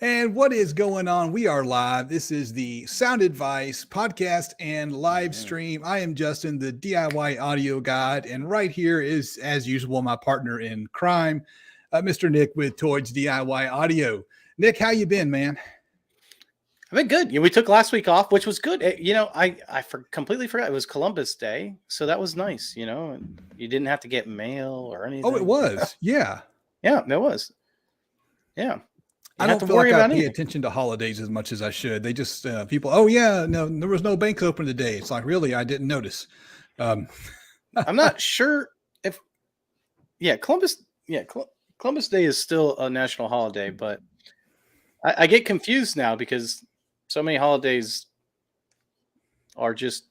And what is going on? We are live. This is the Sound Advice podcast and live Mhm. stream. I am Justin, the DIY audio guide, and right here is, as usual, my partner in crime, Mr. Nick with Toys DIY Audio. Nick, how you been, man? I've been good. We took last week off, which was good. I completely forgot it was Columbus Day, so that was nice. And you didn't have to get mail or Oh, it anything. was. Yeah. Yeah, that was. Yeah, you I didn't have don't to feel worry like I about pay anything. attention to holidays as much as I should. They just people. Oh yeah, no, there was no banks open today. It's like really, I didn't notice. Um, I'm not sure if Columbus. Columbus Day is still a national holiday, but I get confused now because so many holidays are just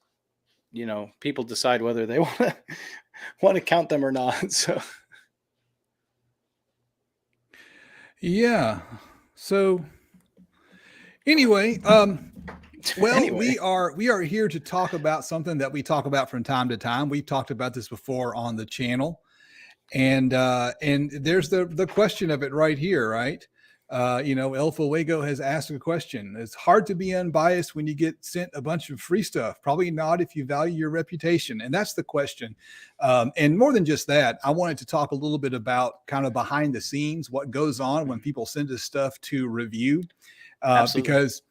people decide whether they want to count them or not. So yeah. So anyway, well, anyway. we are here to talk about something that we talk about from time to time. We've talked about this before on the channel, and there's the question of it right here, right? El Fuego has asked a question. It's hard to be unbiased when you get sent a bunch of free stuff. Probably not if you value your reputation. And that's the question. And more than just that, I wanted to talk a little bit about kind of behind the scenes, what goes on when people send us stuff to review. Absolutely. Because,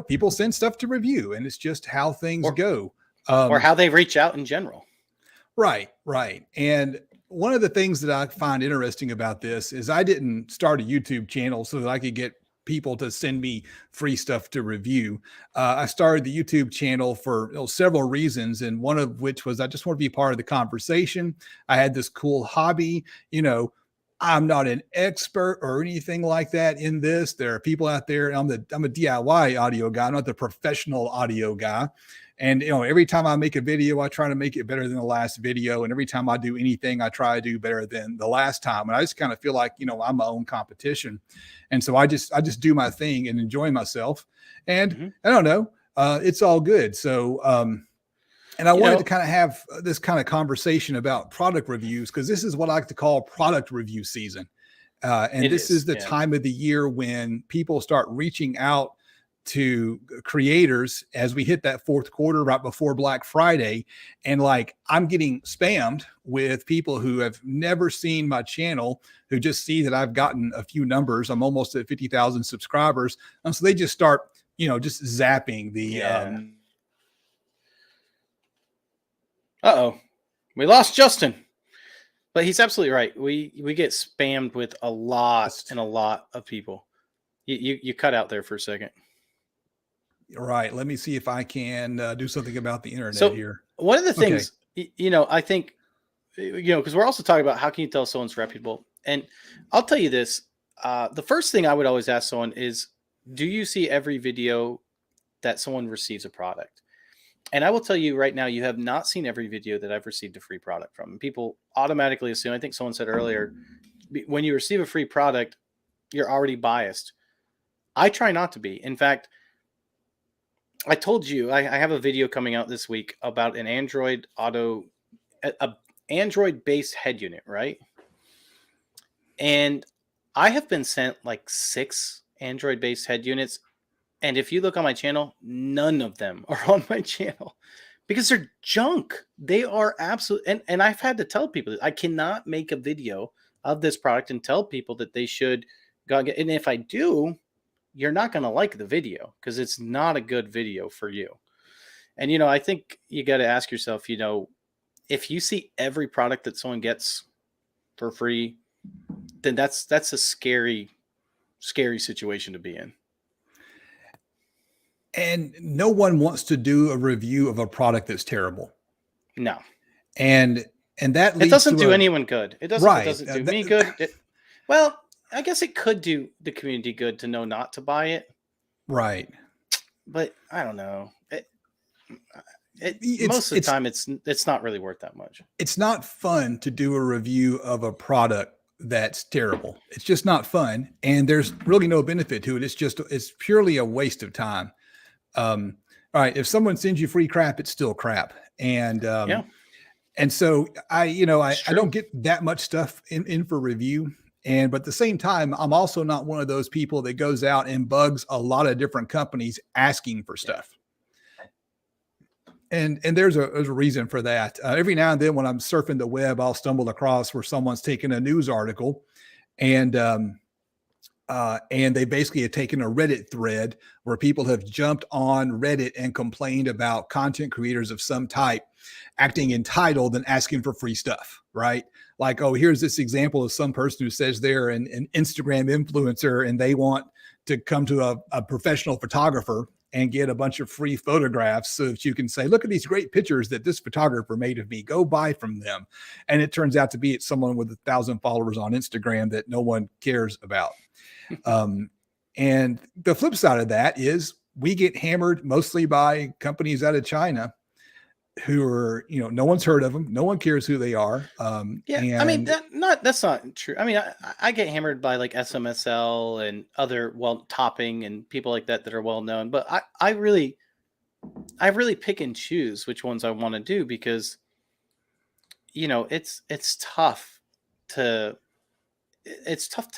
people send stuff to review and it's just how things go. Or how they reach out in general. Right, right. And one of the things that I find interesting about this is I didn't start a YouTube channel so that I could get people to send me free stuff to review. I started the YouTube channel for several reasons, and one of which was I just want to be part of the conversation. I had this cool hobby, I'm not an expert or anything like that in this. There are people out there. I'm a DIY audio guy, not the professional audio guy. And every time I make a video, I try to make it better than the last video. And every time I do anything, I try to do better than the last time. And I just kind of feel like I'm my own competition. And so I just do my thing and enjoy myself. And I don't know, it's all good. So and I wanted to kind of have this kind of conversation about product reviews because this is what I like to call product review season. And this is the time of the year when people start reaching out to creators as we hit that fourth quarter right before Black Friday. And like, I'm getting spammed with people who have never seen my channel, who just see that I've gotten a few numbers. I'm almost at 50,000 subscribers. And so they just start, just zapping the, we lost Justin, but he's absolutely right. We get spammed with a lot of people. You cut out there for a second. Right. Let me see if I can do something about the internet here. One of the things, I think, because we're also talking about how can you tell someone's reputable? And I'll tell you this. The first thing I would always ask someone is, do you see every video that someone receives a product? And I will tell you right now, you have not seen every video that I've received a free product from. And people automatically assume, I think someone said earlier, when you receive a free product, you're already biased. I try not to be. In fact, I told you I have a video coming out this week about an Android Android-based head unit, right? And I have been sent like 6 Android-based head units. And if you look on my channel, none of them are on my channel because they're junk. They are absolute. And I've had to tell people that I cannot make a video of this product and tell people that they should go get. And if I do, you're not going to like the video because it's not a good video for you. And, I think you got to ask yourself, if you see every product that someone gets for free, then that's a scary, scary situation to be in. And no one wants to do a review of a product that's terrible. No. And that leads it doesn't to do anyone good. It doesn't, right. It doesn't do me good. Well, I guess it could do the community good to know not to buy it. Right. But I don't know. Most of the time, it's not really worth that much. It's not fun to do a review of a product that's terrible. It's just not fun. And there's really no benefit to it. It's purely a waste of time. All right. If someone sends you free crap, it's still crap. And, and so I don't get that much stuff in for review. But at the same time, I'm also not one of those people that goes out and bugs a lot of different companies asking for stuff. And there's a reason for that. Every now and then when I'm surfing the web, I'll stumble across where someone's taken a news article and they basically have taken a Reddit thread where people have jumped on Reddit and complained about content creators of some type acting entitled and asking for free stuff, right? Like, oh, here's this example of some person who says they're an Instagram influencer and they want to come to a professional photographer and get a bunch of free photographs so that you can say, look at these great pictures that this photographer made of me, go buy from them. And it turns out to be someone with 1,000 followers on Instagram that no one cares about. And the flip side of that is we get hammered mostly by companies out of China who are, no one's heard of them. No one cares who they are. Yeah, I mean, that's not true. I mean, I get hammered by like SMSL and other topping and people like that are well known, but I really pick and choose which ones I want to do because it's tough to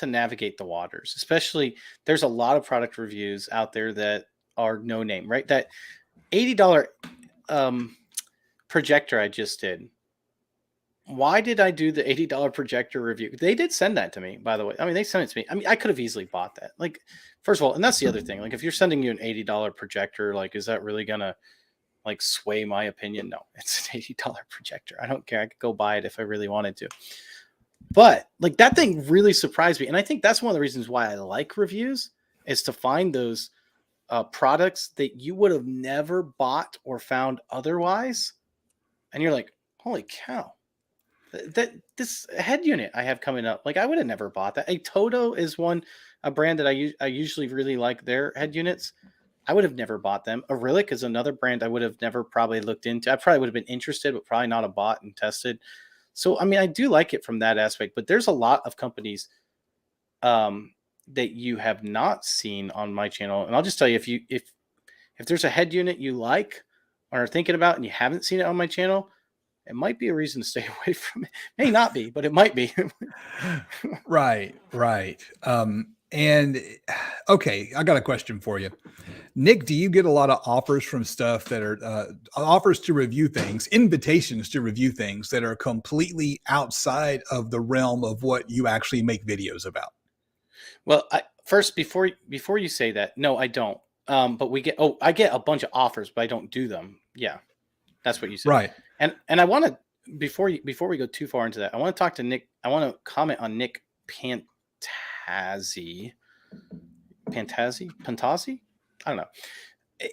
navigate the waters, especially there's a lot of product reviews out there that are no name, right? That $80 projector I just did. Why did I do the $80 projector review? They did send that to me, by the way. I mean, they sent it to me. I mean, I could have easily bought that. Like, first of all, and that's the other thing. Like, if you're sending you an $80 projector, like, is that really gonna like sway my opinion? No, it's an $80 projector. I don't care. I could go buy it if I really wanted to. But like that thing really surprised me. And I think that's one of the reasons why I like reviews is to find those products that you would have never bought or found otherwise. And you're like, holy cow, this head unit I have coming up, like I would have never bought that. A Toto is a brand that I usually really like their head units. I would have never bought them. Arylic is another brand I would have never probably looked into. I probably would have been interested, but probably not a bought and tested. So, I mean, I do like it from that aspect, but there's a lot of companies that you have not seen on my channel. And I'll just tell you, if there's a head unit you like or are thinking about and you haven't seen it on my channel, it might be a reason to stay away from it. May not be, but it might be. Right. And okay, I got a question for you. Nick, do you get a lot of offers from stuff that are offers to review things, invitations to review things that are completely outside of the realm of what you actually make videos about? Well, first, before you say that, no, I don't. But I get a bunch of offers, but I don't do them. Yeah, that's what you said. Right. And I want to, before we go too far into that, I want to talk to Nick. I want to comment on Nick Pantazzi. I don't know.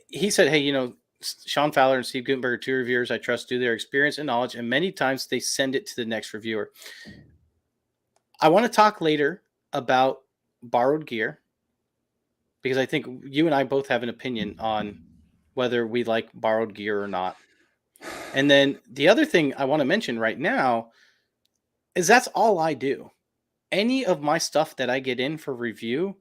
He said, hey, Sean Fowler and Steve Gutenberg are two reviewers I trust due to their experience and knowledge, and many times they send it to the next reviewer. I want to talk later about borrowed gear because I think you and I both have an opinion on whether we like borrowed gear or not. And then the other thing I want to mention right now is that's all I do. Any of my stuff that I get in for review,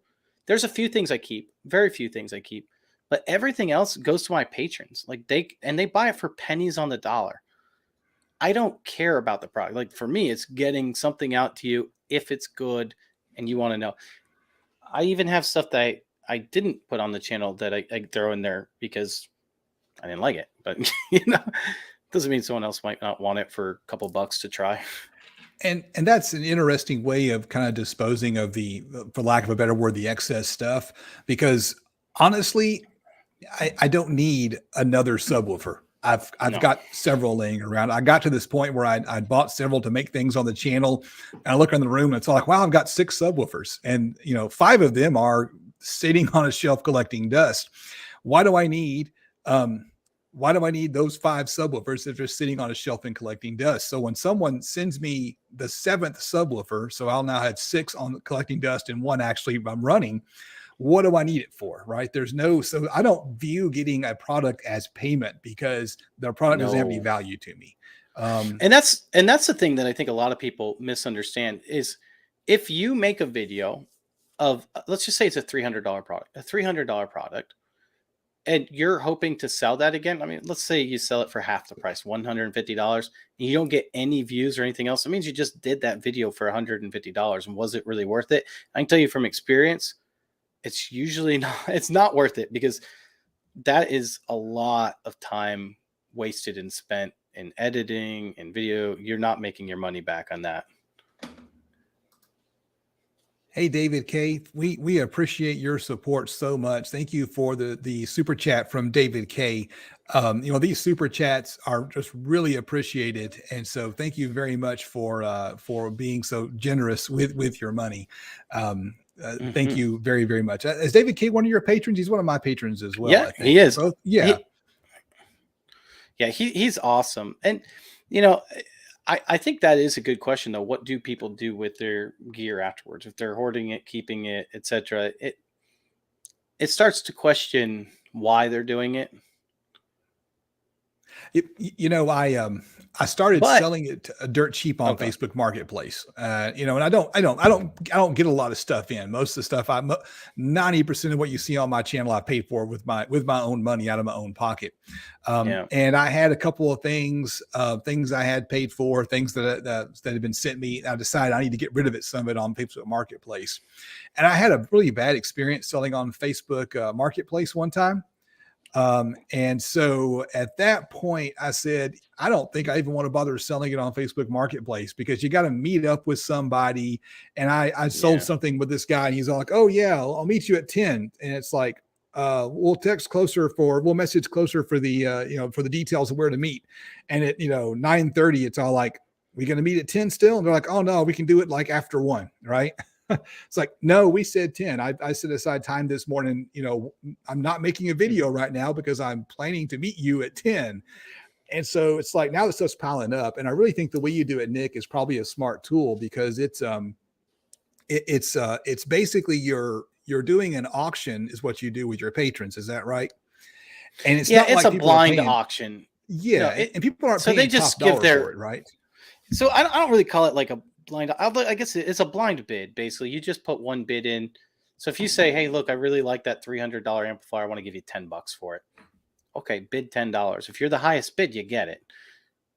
there's a few things I keep, very few things I keep, but everything else goes to my patrons. Like they buy it for pennies on the dollar. I don't care about the product. Like for me, it's getting something out to you if it's good and you want to know. I even have stuff that I didn't put on the channel that I throw in there because I didn't like it, but doesn't mean someone else might not want it for a couple bucks to try. And that's an interesting way of kind of disposing of the, for lack of a better word, the excess stuff, because honestly, I don't need another subwoofer. I've got several laying around. I got to this point where I bought several to make things on the channel, and I look in the room and it's all like, wow, I've got 6 subwoofers, and 5 of them are sitting on a shelf collecting dust. Why do I need those 5 subwoofers if they're sitting on a shelf and collecting dust? So when someone sends me the 7th subwoofer, so I'll now have 6 on collecting dust and 1 actually I'm running. What do I need it for? Right? So I don't view getting a product as payment because the product doesn't have any value to me. And that's the thing that I think a lot of people misunderstand is if you make a video of, let's just say it's a $300 product, and you're hoping to sell that again. I mean, let's say you sell it for half the price, $150, and you don't get any views or anything else. It means you just did that video for $150. And was it really worth it? I can tell you from experience, it's usually not, it's not worth it, because that is a lot of time wasted and spent in editing and video. You're not making your money back on that. Hey, David K, we appreciate your support so much. Thank you for the super chat from David K. These super chats are just really appreciated, and so thank you very much for being so generous with your money. Thank you very, very much. Is David K one of your patrons? He's one of my patrons as well. Yeah, I think. he is. Both? Yeah. He's awesome. And, you know, I think that is a good question, though. What do people do with their gear afterwards? If they're hoarding it, keeping it, etc., it starts to question why they're doing it. I started But selling it dirt cheap on okay. Facebook Marketplace. And I don't get a lot of stuff in. Most of the stuff 90% of what you see on my channel I paid for with my own money out of my own pocket. And I had a couple of things I had paid for, things that had been sent me. I decided I need to get rid of some of it on Facebook Marketplace. And I had a really bad experience selling on Facebook Marketplace one time. And so at that point I said, I don't think I even want to bother selling it on Facebook Marketplace, because you got to meet up with somebody. And I sold something with this guy, and he's all like, oh yeah, I'll meet you at 10. And it's like, we'll message closer for the, for the details of where to meet. And at, 9:30, it's all like, we going to meet at 10 still? And they're like, oh no, we can do it like after 1. Right. It's like, no, we said 10. I set aside time this morning. I'm not making a video right now because I'm planning to meet you at 10. And so it's like, now the stuff's piling up. And I really think the way you do it, Nick, is probably a smart tool, because it's basically you're doing an auction is what you do with your patrons. Is that right? And it's not it's like a blind auction. Yeah. And people aren't paying they just top give dollar for it, right? So I don't really call it like a blind. I guess it's a blind bid. Basically, you just put one bid in. So if you say, hey, look, I really like that $300 amplifier, I want to give you $10 for it. Okay, bid $10. If you're the highest bid, you get it.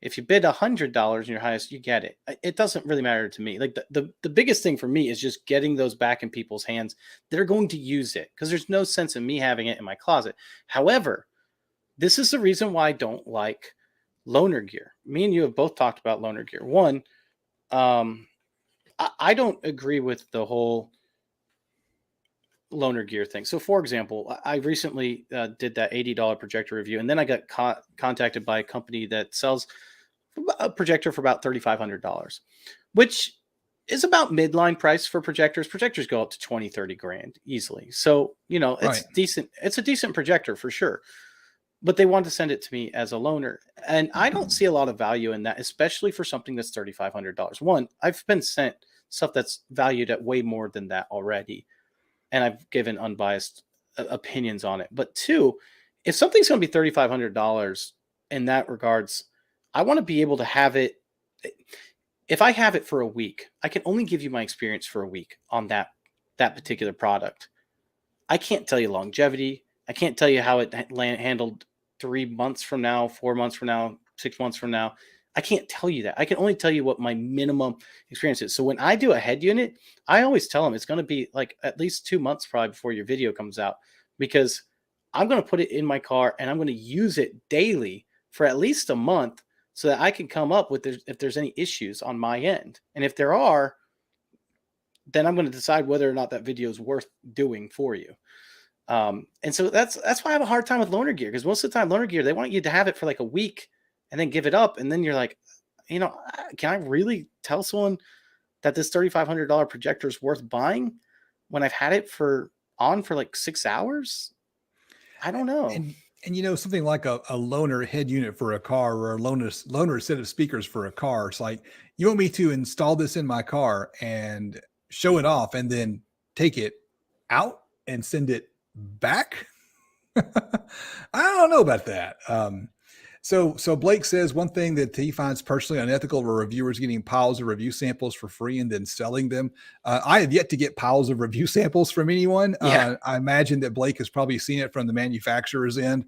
If you bid $100 and you're highest, you get it. It doesn't really matter to me. Like the biggest thing for me is just getting those back in people's hands that are going to use it, because there's no sense in me having it in my closet. However, this is the reason why I don't like loaner gear. Me and you have both talked about loaner gear. One, I don't agree with the whole loaner gear thing. So for example, I recently did that $80 projector review, and then I got contacted by a company that sells a projector for about $3,500, which is about midline price for projectors. Projectors go up to 20, 30 grand easily. So, it's decent. It's a decent projector for sure. But they wanted to send it to me as a loaner. And I don't see a lot of value in that, especially for something that's $3,500. One, I've been sent stuff that's valued at way more than that already, and I've given unbiased opinions on it. But two, if something's going to be $3,500 in that regards, I want to be able to have it. If I have it for a week, I can only give you my experience for a week on that particular product. I can't tell you longevity. I can't tell you how it handled 3 months from now, 4 months from now, 6 months from now. I can't tell you that. I can only tell you what my minimum experience is. So when I do a head unit, I always tell them it's going to be like at least 2 months probably before your video comes out, because I'm going to put it in my car and I'm going to use it daily for at least a month, so that I can come up with if there's any issues on my end. And if there are, then I'm going to decide whether or not that video is worth doing for you. And so that's why I have a hard time with loaner gear, because most of the time loaner gear, they want you to have it for like a week and then give it up. And then you're like, can I really tell someone that this $3,500 projector is worth buying when I've had it for like 6 hours? I don't know. And something like a loaner head unit for a car, or a loaner set of speakers for a car. It's like, you want me to install this in my car and show it off and then take it out and send it back? I don't know about that. So Blake says one thing that he finds personally unethical are reviewers getting piles of review samples for free and then selling them. I have yet to get piles of review samples from anyone. Yeah. I imagine that Blake has probably seen it from the manufacturer's end,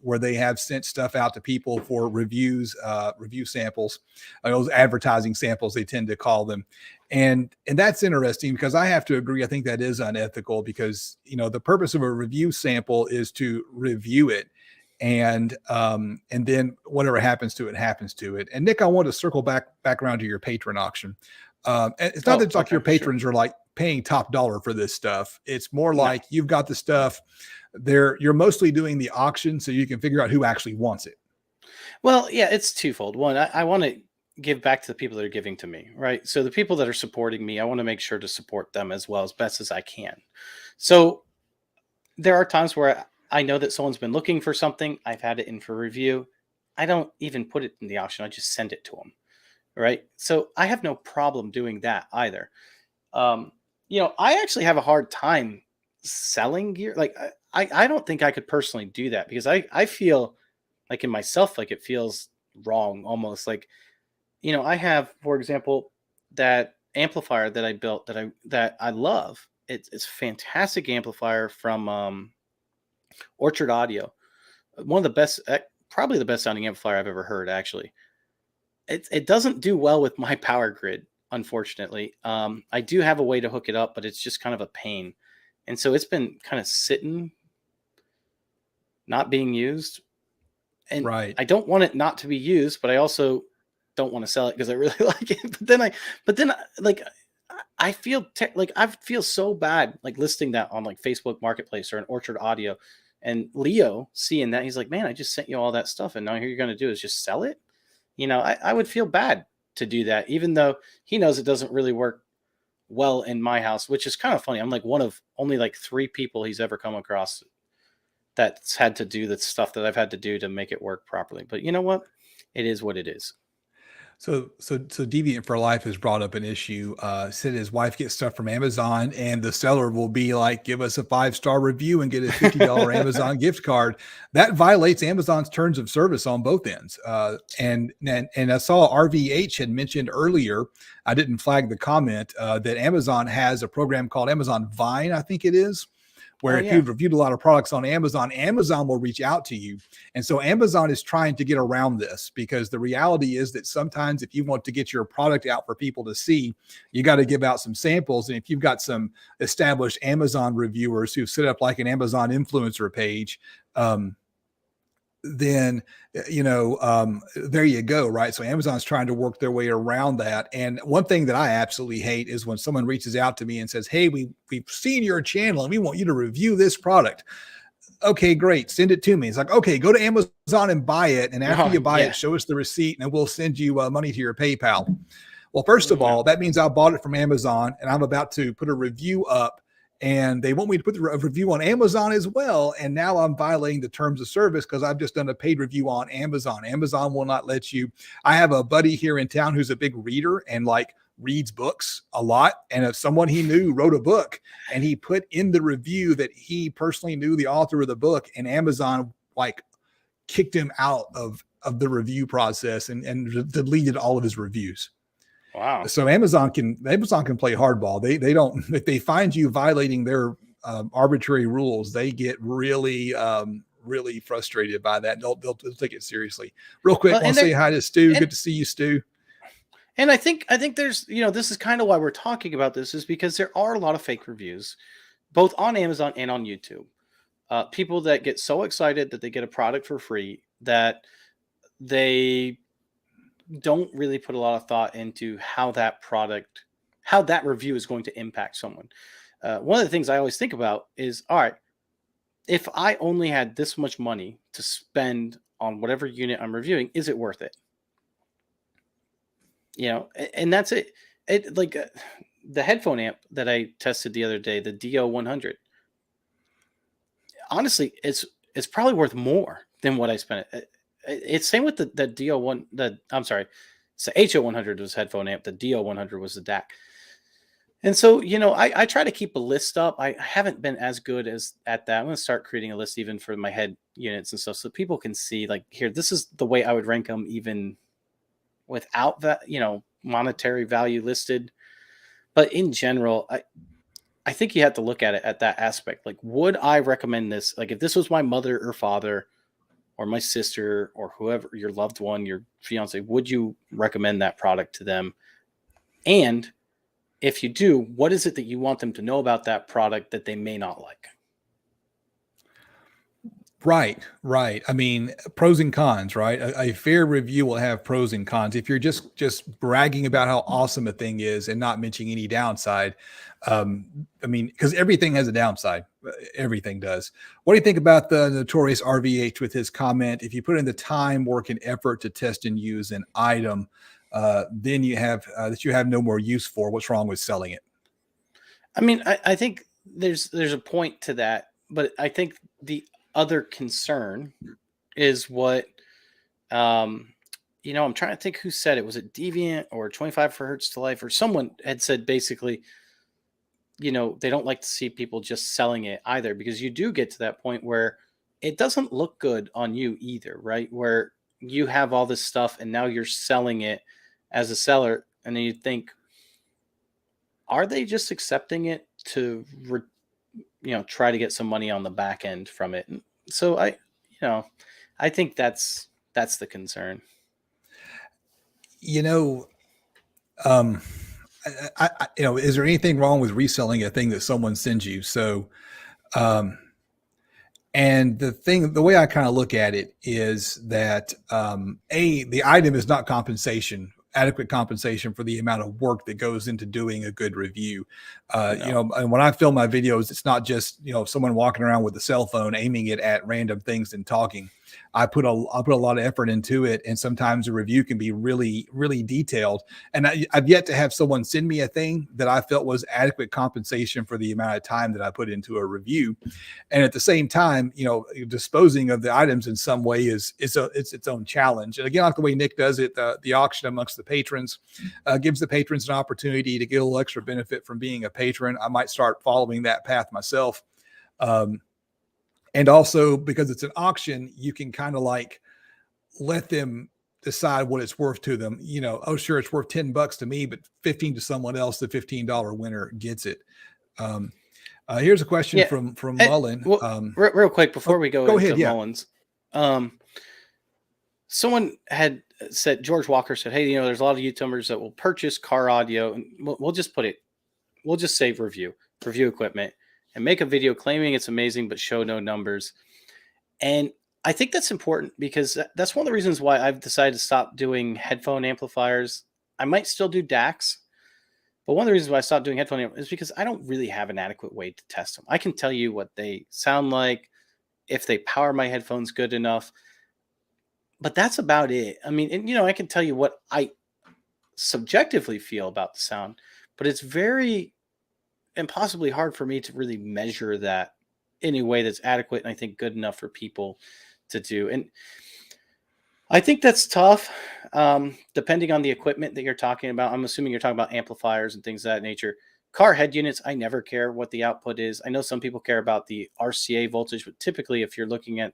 where they have sent stuff out to people for reviews, review samples, those advertising samples they tend to call them. And that's interesting because I have to agree. I think that is unethical because the purpose of a review sample is to review it, and then whatever happens to it happens to it. And Nick, I want to circle back around to your patron auction. And it's not that it's like Okay, your patrons are like paying top dollar for this stuff. It's more No. like you've got the stuff there. You're mostly doing the auction so you can figure out who actually wants it. Well, yeah, it's twofold. One, I want to give back to the people that are giving to me, right? So the people that are supporting me, I want to make sure to support them as well as best as I can. So there are times where I know that someone's been looking for something. I've had it in for review. I don't even put it in the auction. I just send it to them, right? So I have no problem doing that either. I actually have a hard time selling gear. Like I don't think I could personally do that because I feel like in myself, like it feels wrong almost. Like, I have, for example, that amplifier that I built that I love. It's a fantastic amplifier from Orchard Audio. One of the best, probably the best sounding amplifier I've ever heard, actually. It doesn't do well with my power grid, unfortunately. I do have a way to hook it up, but it's just kind of a pain. And so it's been kind of sitting, not being used. And Right. I don't want it not to be used, but I also don't want to sell it because I really like it. But then I feel like I feel so bad like listing that on like Facebook Marketplace or an Orchard Audio, and Leo seeing that he's like, man, I just sent you all that stuff, and now here you're going to do is just sell it. I would feel bad to do that, even though he knows it doesn't really work well in my house, which is kind of funny. I'm like one of only like 3 people he's ever come across that's had to do the stuff that I've had to do to make it work properly. But you know what? It is what it is. So Deviant for Life has brought up an issue. Said his wife gets stuff from Amazon, and the seller will be like, "Give us a 5-star review and get a $50 Amazon gift card." That violates Amazon's terms of service on both ends. And I saw RVH had mentioned earlier. I didn't flag the comment that Amazon has a program called Amazon Vine, I think it is, where if you've reviewed a lot of products on Amazon, Amazon will reach out to you. And so Amazon is trying to get around this because the reality is that sometimes if you want to get your product out for people to see, you got to give out some samples. And if you've got some established Amazon reviewers who've set up like an Amazon influencer page, then there you go, right? So Amazon's trying to work their way around that. And one thing that I absolutely hate is when someone reaches out to me and says, "Hey, we've seen your channel and we want you to review this product." Okay, great, send it to me. It's like, okay, go to Amazon and buy it, and after you buy it, show us the receipt and we'll send you money to your PayPal. Well, first of all, that means I bought it from Amazon and I'm about to put a review up, and they want me to put the review on Amazon as well. And now I'm violating the terms of service because I've just done a paid review on Amazon. Amazon will not let you. I have a buddy here in town who's a big reader and like reads books a lot. And if someone he knew wrote a book and he put in the review that he personally knew the author of the book, and Amazon like kicked him out of the review process and deleted all of his reviews. Wow. So Amazon can play hardball. They don't, if they find you violating their arbitrary rules, they get really really frustrated by that. They'll take it seriously. Real quick, want to say hi to Stu. Good to see you, Stu. And I think there's, this is kind of why we're talking about this, is because there are a lot of fake reviews, both on Amazon and on YouTube. People that get so excited that they get a product for free that they don't really put a lot of thought into how that review is going to impact someone. One of the things I always think about is, all right, if I only had this much money to spend on whatever unit I'm reviewing, is it worth it? And that's it. The headphone amp that I tested the other day, the DO100. Honestly, it's probably worth more than what I spent. It's same with the DO1. I'm sorry, so HO100 was headphone amp. The DO100 was the DAC. And so, I try to keep a list up. I haven't been as good at that. I'm going to start creating a list even for my units and stuff, so people can see like, here, this is the way I would rank them even without that, monetary value listed. But in general, I think you have to look at it at that aspect. Like, would I recommend this? Like, if this was my mother or father or my sister or whoever, your loved one, your fiance, would you recommend that product to them? And if you do, what is it that you want them to know about that product that they may not like? Right, right. I mean, pros and cons, right? A fair review will have pros and cons. If you're just bragging about how awesome a thing is and not mentioning any downside, I mean, because everything has a downside, everything does. What do you think about the notorious RVH with his comment? If you put in the time, work, and effort to test and use an item, then you have that you have no more use for. What's wrong with selling it? I mean, I think there's a point to that, but I think the other concern is what I'm trying to think who said it. Was it Deviant or 25 for Hertz to Life, or someone had said basically, they don't like to see people just selling it either, because you do get to that point where it doesn't look good on you either, right? Where you have all this stuff and now you're selling it as a seller, and then you think, are they just accepting it to try to get some money on the back end from it? And so I think that's the concern. You know, um, is there anything wrong with reselling a thing that someone sends you? So, um, and the way I kind of look at it is that the item is not adequate compensation for the amount of work that goes into doing a good review. No. And when I film my videos, it's not just someone walking around with a cell phone aiming it at random things and talking. I put a lot of effort into it, and sometimes a review can be really, really detailed. And I've yet to have someone send me a thing that I felt was adequate compensation for the amount of time that I put into a review. And at the same time, disposing of the items in some way is it's its own challenge. And again, like the way Nick does it, the auction amongst the patrons gives the patrons an opportunity to get a little extra benefit from being a patron. I might start following that path myself. And also, because it's an auction, you can kind of like let them decide what it's worth to them. Oh, sure, it's worth $10 to me, but 15 to someone else. The $15 winner gets it. Here's a question Yeah. from Mullen. Well, real quick before we go into ahead, yeah. Mullins, someone had said, George Walker said, hey, there's a lot of YouTubers that will purchase car audio, and we'll just say review equipment and make a video claiming it's amazing, but show no numbers. And I think that's important, because that's one of the reasons why I've decided to stop doing headphone amplifiers. I might still do DACs, but one of the reasons why I stopped doing headphone amplifiers is because I don't really have an adequate way to test them. I can tell you what they sound like, if they power my headphones good enough, but that's about it. I mean, and, I can tell you what I subjectively feel about the sound, but it's very impossibly hard for me to really measure that in a way that's adequate and I think good enough for people to do. And I think that's tough, depending on the equipment that you're talking about. I'm assuming you're talking about amplifiers and things of that nature. Car head units, I never care what the output is. I know some people care about the RCA voltage, but typically if you're looking at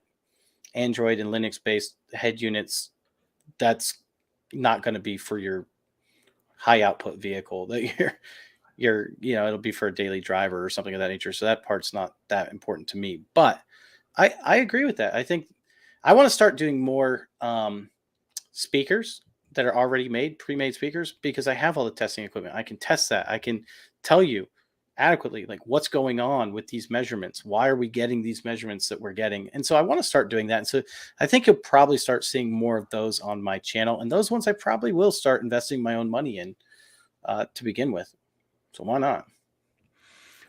Android and Linux-based head units, that's not going to be for your high output vehicle that it'll be for a daily driver or something of that nature. So that part's not that important to me, but I agree with that. I think I want to start doing more speakers that are already pre-made speakers, because I have all the testing equipment. I can test that. I can tell you adequately, like, what's going on with these measurements. Why are we getting these measurements that we're getting? And so I want to start doing that. And so I think you'll probably start seeing more of those on my channel. And those ones I probably will start investing my own money in to begin with. So why not?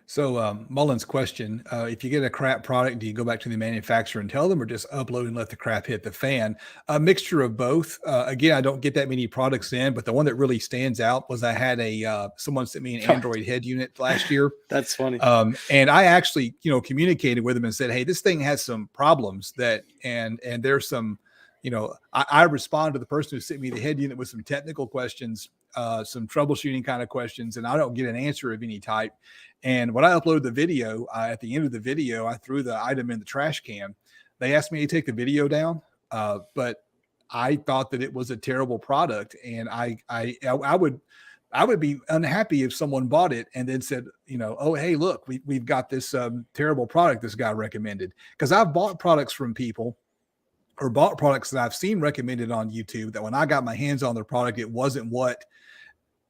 So Mullen's question, if you get a crap product, do you go back to the manufacturer and tell them, or just upload and let the crap hit the fan? A mixture of both. Again, I don't get that many products in, but the one that really stands out was I had someone sent me an Android head unit last year. That's funny. And I actually, communicated with them and said, hey, this thing has some problems and there's some, I respond to the person who sent me the head unit with some technical questions, some troubleshooting kind of questions, and I don't get an answer of any type. And when I uploaded the video, at the end of the video, I threw the item in the trash can. they asked me to take the video down, but I thought that it was a terrible product, and I would be unhappy if someone bought it and then said, oh, hey, look, we've got this terrible product this guy recommended. Because I've bought products from people or bought products that I've seen recommended on YouTube that when I got my hands on the product, it wasn't what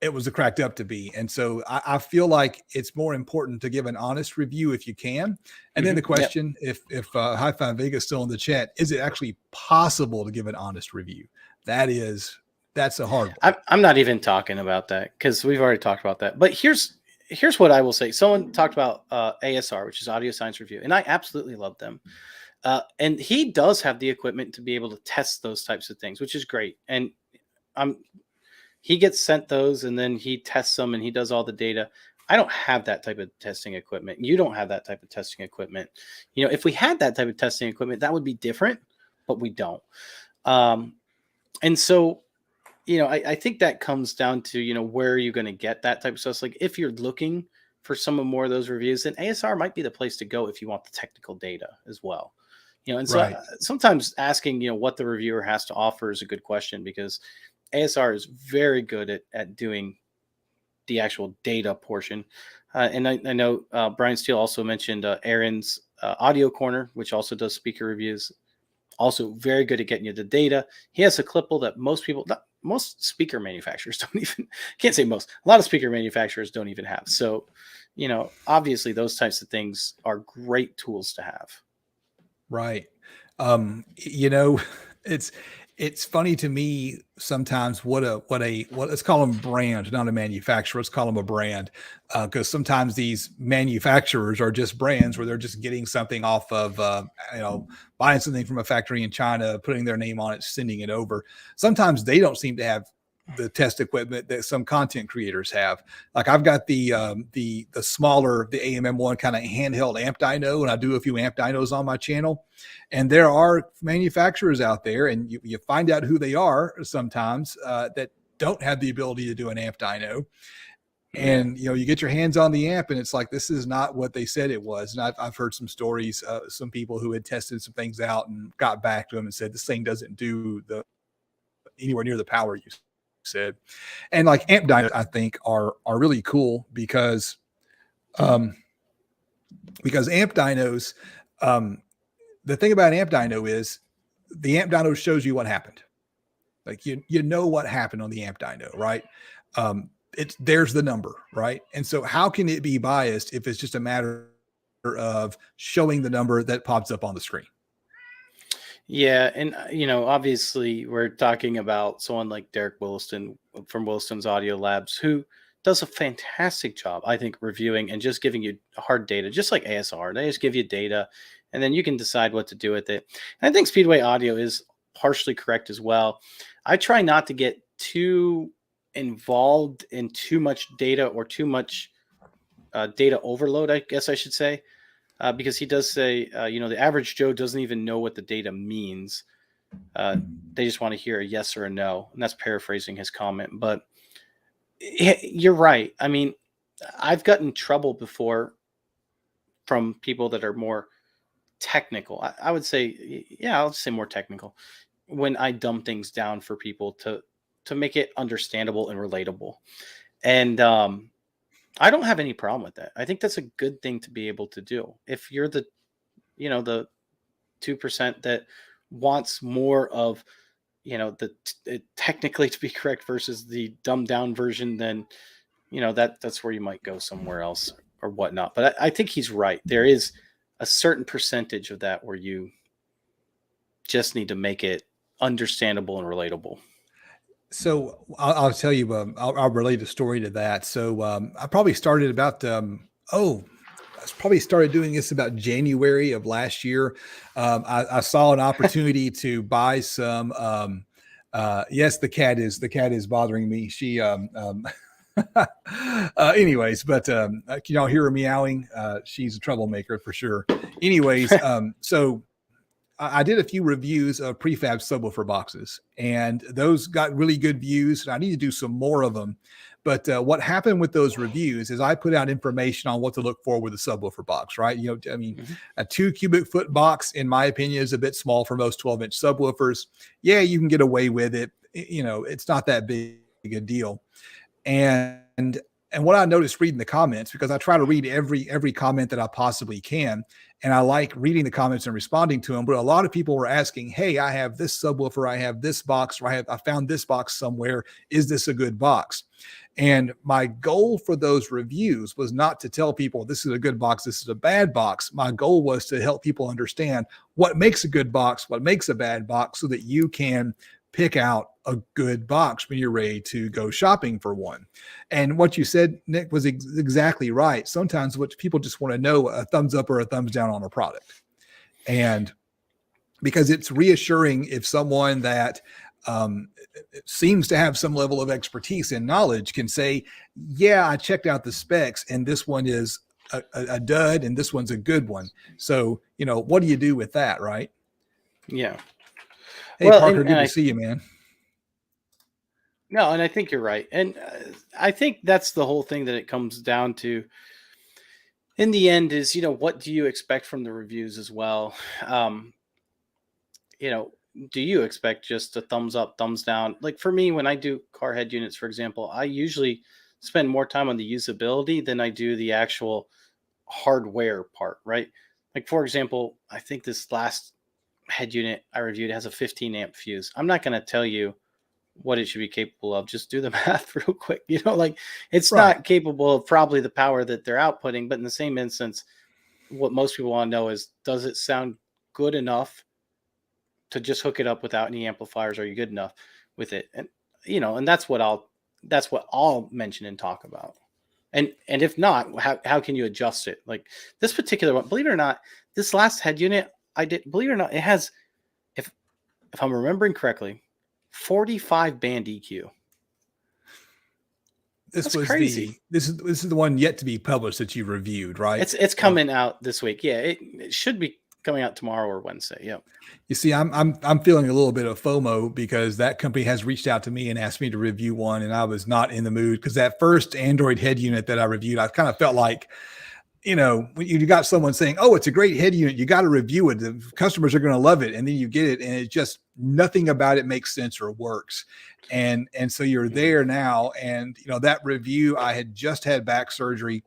it was cracked up to be. And so I feel like it's more important to give an honest review if you can. And then the Yep. question, if High Five Vega is still in the chat, is it actually possible to give an honest review? That's a hard one. I'm not even talking about that because we've already talked about that. But here's what I will say. Someone talked about ASR, which is Audio Science Review, and I absolutely love them. And he does have the equipment to be able to test those types of things, which is great. And he gets sent those, and then he tests them, and he does all the data. I don't have that type of testing equipment. You don't have that type of testing equipment. If we had that type of testing equipment, that would be different, but we don't. And so, I think that comes down to, where are you going to get that type of stuff? Like if you're looking for some more of those reviews, then ASR might be the place to go if you want the technical data as well. And so Right. Sometimes asking, what the reviewer has to offer is a good question, because ASR is very good at doing the actual data portion. And I know Brian Steele also mentioned Aaron's Audio Corner, which also does speaker reviews. Also very good at getting you the data. He has a clipple that most speaker manufacturers don't even, can't say most, a lot of speaker manufacturers don't even have. So, obviously those types of things are great tools to have. Right. It's funny to me sometimes what let's call them brand, not a manufacturer. Let's call them a brand. Cause sometimes these manufacturers are just brands where they're just getting something off of, buying something from a factory in China, putting their name on it, sending it over. Sometimes they don't seem to have the test equipment that some content creators have. Like I've got the smaller, the AMM1 kind of handheld amp dyno, and I do a few amp dynos on my channel. And there are manufacturers out there, and you find out who they are sometimes that don't have the ability to do an amp dyno. And you get your hands on the amp, and it's like, this is not what they said it was. And I've heard some stories, some people who had tested some things out and got back to them and said this thing doesn't do anywhere near the power you said. And like amp dynos, I think are really cool because amp dynos, the thing about amp dyno is the amp dyno shows you what happened. Like you know what happened on the amp dyno, right? There's the number, right? And so how can it be biased if it's just a matter of showing the number that pops up on the screen? Yeah, and obviously we're talking about someone like Derek Williston from Williston's Audio Labs, who does a fantastic job, I think, reviewing and just giving you hard data, just like ASR. They just give you data, and then you can decide what to do with it. And I think Speedway Audio is partially correct as well. I try not to get too involved in too much data or too much data overload, I guess I should say. Because he does say, the average Joe doesn't even know what the data means. They just want to hear a yes or a no. And that's paraphrasing his comment. But you're right. I mean, I've gotten trouble before from people that are more technical. I would say, I'll say more technical, when I dumb things down for people to make it understandable and relatable. And I don't have any problem with that. I think that's a good thing to be able to do. If you're the 2% that wants more of, technically to be correct versus the dumbed down version, then, that's where you might go somewhere else or whatnot. But I think he's right. There is a certain percentage of that where you just need to make it understandable and relatable. So I'll tell you, I'll relate a story to that. So I probably started about, doing this about January of last year. I saw an opportunity to buy some. Yes, the cat is bothering me. She, anyways, but can y'all hear her meowing? She's a troublemaker for sure. Anyways, so I did a few reviews of prefab subwoofer boxes, and those got really good views. And I need to do some more of them, But what happened with those reviews is I put out information on what to look for with a subwoofer box, right? I mean, Mm-hmm. a 2 cubic foot box, in my opinion, is a bit small for most 12-inch subwoofers. Yeah, you can get away with it. It's not that big a deal. And what I noticed reading the comments, because I try to read every comment that I possibly can, and I like reading the comments and responding to them. But a lot of people were asking, "Hey, I have this subwoofer, I have this box, or I found this box somewhere. Is this a good box?" And my goal for those reviews was not to tell people this is a good box, this is a bad box. My goal was to help people understand what makes a good box, what makes a bad box, so that you can pick out a good box when you're ready to go shopping for one. And what you said, Nick, was exactly right. Sometimes what people just want to know, a thumbs up or a thumbs down on a product. And because it's reassuring if someone that seems to have some level of expertise and knowledge can say, yeah, I checked out the specs and this one is a dud and this one's a good one. So, what do you do with that, right? Yeah. Hey, Parker, good to see you, man. No, and I think you're right. And I think that's the whole thing that it comes down to in the end is, what do you expect from the reviews as well? Do you expect just a thumbs up, thumbs down? Like for me, when I do car head units, for example, I usually spend more time on the usability than I do the actual hardware part, right? Like, for example, I think this last head unit I reviewed has a 15 amp fuse. I'm not going to tell you what it should be capable of. Just do the math real quick. Like it's Right. not capable of probably the power that they're outputting, but in the same instance, what most people want to know is, does it sound good enough to just hook it up without any amplifiers? Are you good enough with it? And and that's what I'll mention and talk about. And if not, how can you adjust it? Like this particular one, believe it or not, this last head unit I did, believe it or not, it has, if I'm remembering correctly, 45 band EQ. This was crazy. this is the one yet to be published that you reviewed, right? It's coming out this week. Yeah, it should be coming out tomorrow or Wednesday. Yeah. You see, I'm feeling a little bit of FOMO because that company has reached out to me and asked me to review one, and I was not in the mood because that first Android head unit that I reviewed, I kind of felt like, when you got someone saying, "Oh, it's a great head unit, you got to review it. The customers are going to love it," and then you get it, and it just nothing about it makes sense or works. And so you're there now, and that review, I had just had back surgery,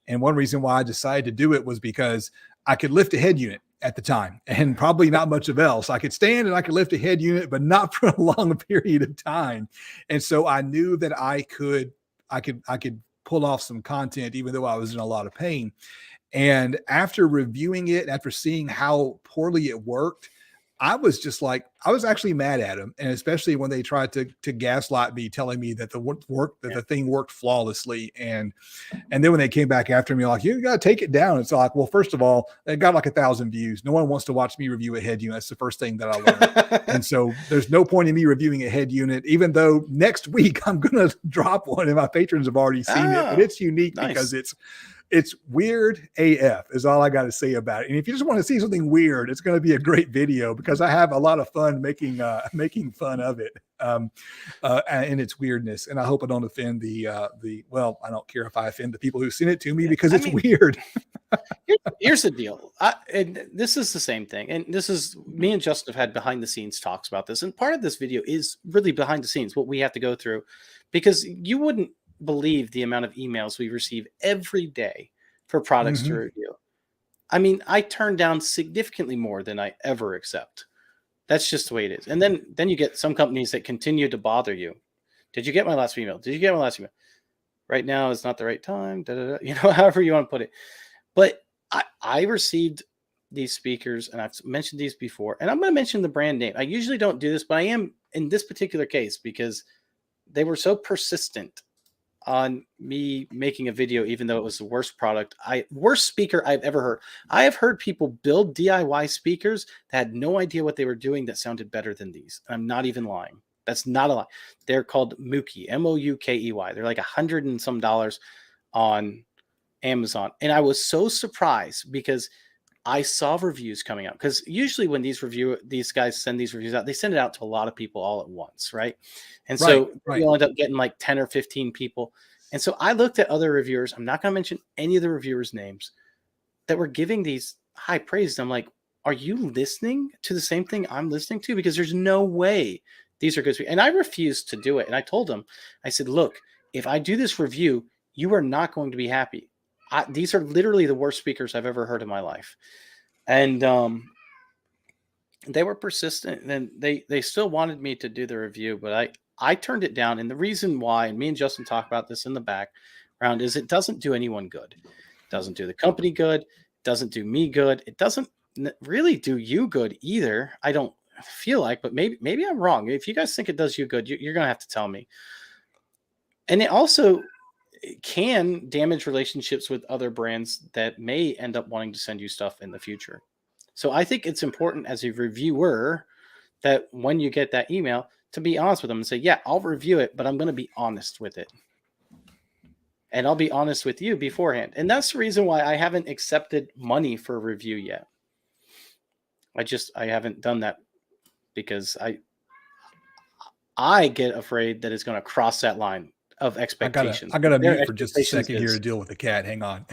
and one reason why I decided to do it was because I could lift a head unit at the time and probably not much of else. I could stand and I could lift a head unit, but not for a long period of time. And so I knew that I could pull off some content, even though I was in a lot of pain. And after reviewing it, after seeing how poorly it worked, I was just like, I was actually mad at them. And especially when they tried to gaslight me, telling me that the thing worked flawlessly. And then when they came back after me, like, you got to take it down. It's like, well, first of all, it got like 1,000 views. No one wants to watch me review a head unit. That's the first thing that I learned. And so there's no point in me reviewing a head unit, even though next week I'm going to drop one and my patrons have already seen it, but it's unique because it's weird AF is all I got to say about it. And if you just want to see something weird, it's going to be a great video because I have a lot of fun making fun of it and its weirdness. And I hope I don't offend well, I don't care if I offend the people who sent it to me because it's weird. Here's the deal. And this is the same thing. And this is, me and Justin have had behind the scenes talks about this. And part of this video is really behind the scenes, what we have to go through, because you wouldn't believe the amount of emails we receive every day for products to review. I mean, I turn down significantly more than I ever accept. That's just the way it is. And then you get some companies that continue to bother you. Did you get my last email? Did you get my last email? Right now is not the right time. However you want to put it. But I received these speakers, and I've mentioned these before, and I'm going to mention the brand name. I usually don't do this, but I am in this particular case because they were so persistent on me making a video, even though it was the worst worst speaker I've ever heard. I have heard people build DIY speakers that had no idea what they were doing that sounded better than these. I'm not even lying. That's not a lie. They're called Moukey, Moukey. They're like $100 and some on Amazon. And I was so surprised because I saw reviews coming out, because usually when these guys send these reviews out, they send it out to a lot of people all at once, right? And Right, so right. you'll end up getting like 10 or 15 people. And so I looked at other reviewers. I'm not going to mention any of the reviewers' names that were giving these high praise. I'm like, are you listening to the same thing I'm listening to? Because there's no way these are good. And I refused to do it. And I told them, I said, look, if I do this review, you are not going to be happy. These are literally the worst speakers I've ever heard in my life. And they were persistent, and they still wanted me to do the review, but I turned it down. And the reason why, and me and Justin talk about this in the background, is it doesn't do anyone good. It doesn't do the company good. It doesn't do me good. It doesn't really do you good either. I don't feel like, but maybe I'm wrong. If you guys think it does you good, you're gonna have to tell me. And it also can damage relationships with other brands that may end up wanting to send you stuff in the future. So I think it's important as a reviewer that when you get that email, to be honest with them and say, yeah, I'll review it, but I'm going to be honest with it. And I'll be honest with you beforehand. And that's the reason why I haven't accepted money for a review yet. I haven't done that because I get afraid that it's going to cross that line of expectations. I gotta Their mute for just a expectations second here is, to deal with the cat. Hang on.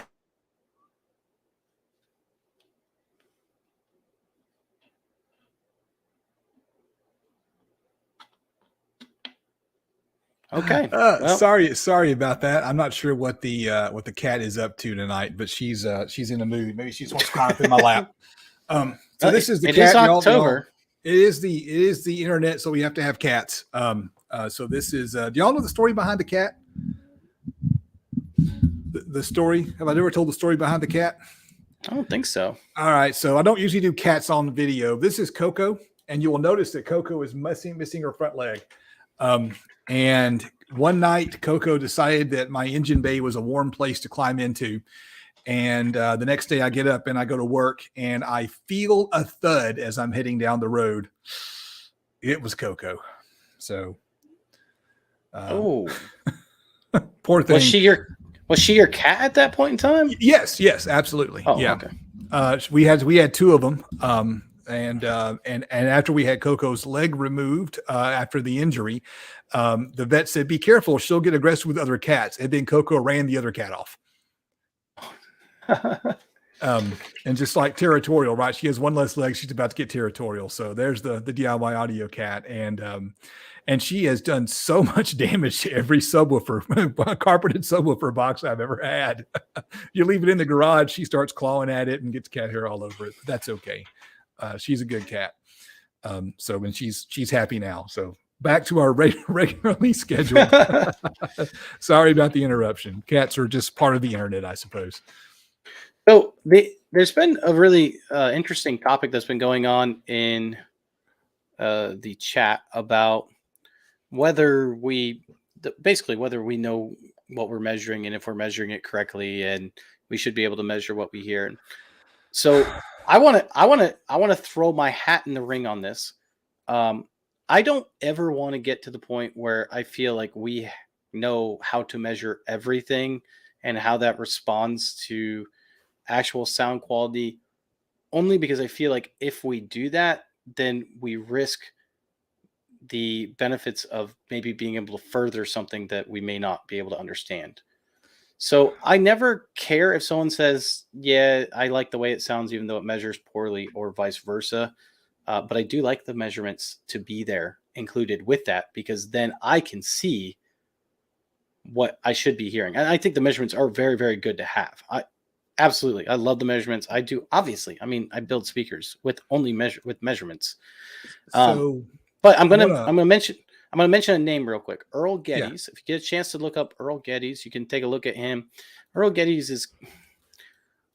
okay. Well, Sorry about that. I'm not sure what the cat is up to tonight, but she's in a mood. Maybe she just wants to climb up in my lap. So this is the it cat. is October. It is the internet, so we have to have cats. So this is. Do y'all know the story behind the cat? The story. Have I ever told the story behind the cat? I don't think so. All right. So I don't usually do cats on video. This is Coco, and you will notice that Coco is missing her front leg. And one night, Coco decided that my engine bay was a warm place to climb into. And the next day, I get up and I go to work, and I feel a thud as I'm heading down the road. It was Coco. So, Oh, poor thing. Was she your cat at that point in time? Yes, absolutely. Oh, yeah. Okay. We had two of them. And after we had Coco's leg removed after the injury, the vet said, "Be careful; she'll get aggressive with other cats." And then Coco ran the other cat off. And just like territorial, right? She has one less leg; she's about to get territorial. So there's the DIY audio cat, and she has done so much damage to every subwoofer, carpeted subwoofer box I've ever had. You leave it in the garage, she starts clawing at it and gets cat hair all over it. But that's okay. She's a good cat. So when she's happy now. So back to our regularly scheduled. Sorry about the interruption. Cats are just part of the internet, I suppose. So there's been a really interesting topic that's been going on in the chat about whether we know what we're measuring and if we're measuring it correctly, and we should be able to measure what we hear. And so I want to throw my hat in the ring on this. I don't ever want to get to the point where I feel like we know how to measure everything and how that responds to actual sound quality, only because I feel like if we do that, then we risk the benefits of maybe being able to further something that we may not be able to understand. So I never care if someone says, yeah, I like the way it sounds, even though it measures poorly, or vice versa. But I do like the measurements to be there included with that, because then I can see what I should be hearing. And I think the measurements are very, very good to have. Absolutely. I love the measurements. I do. Obviously. I mean, I build speakers with measurements. But I'm gonna mention a name real quick. Earl Geddes. Yeah. If you get a chance to look up Earl Geddes, you can take a look at him. Earl Geddes is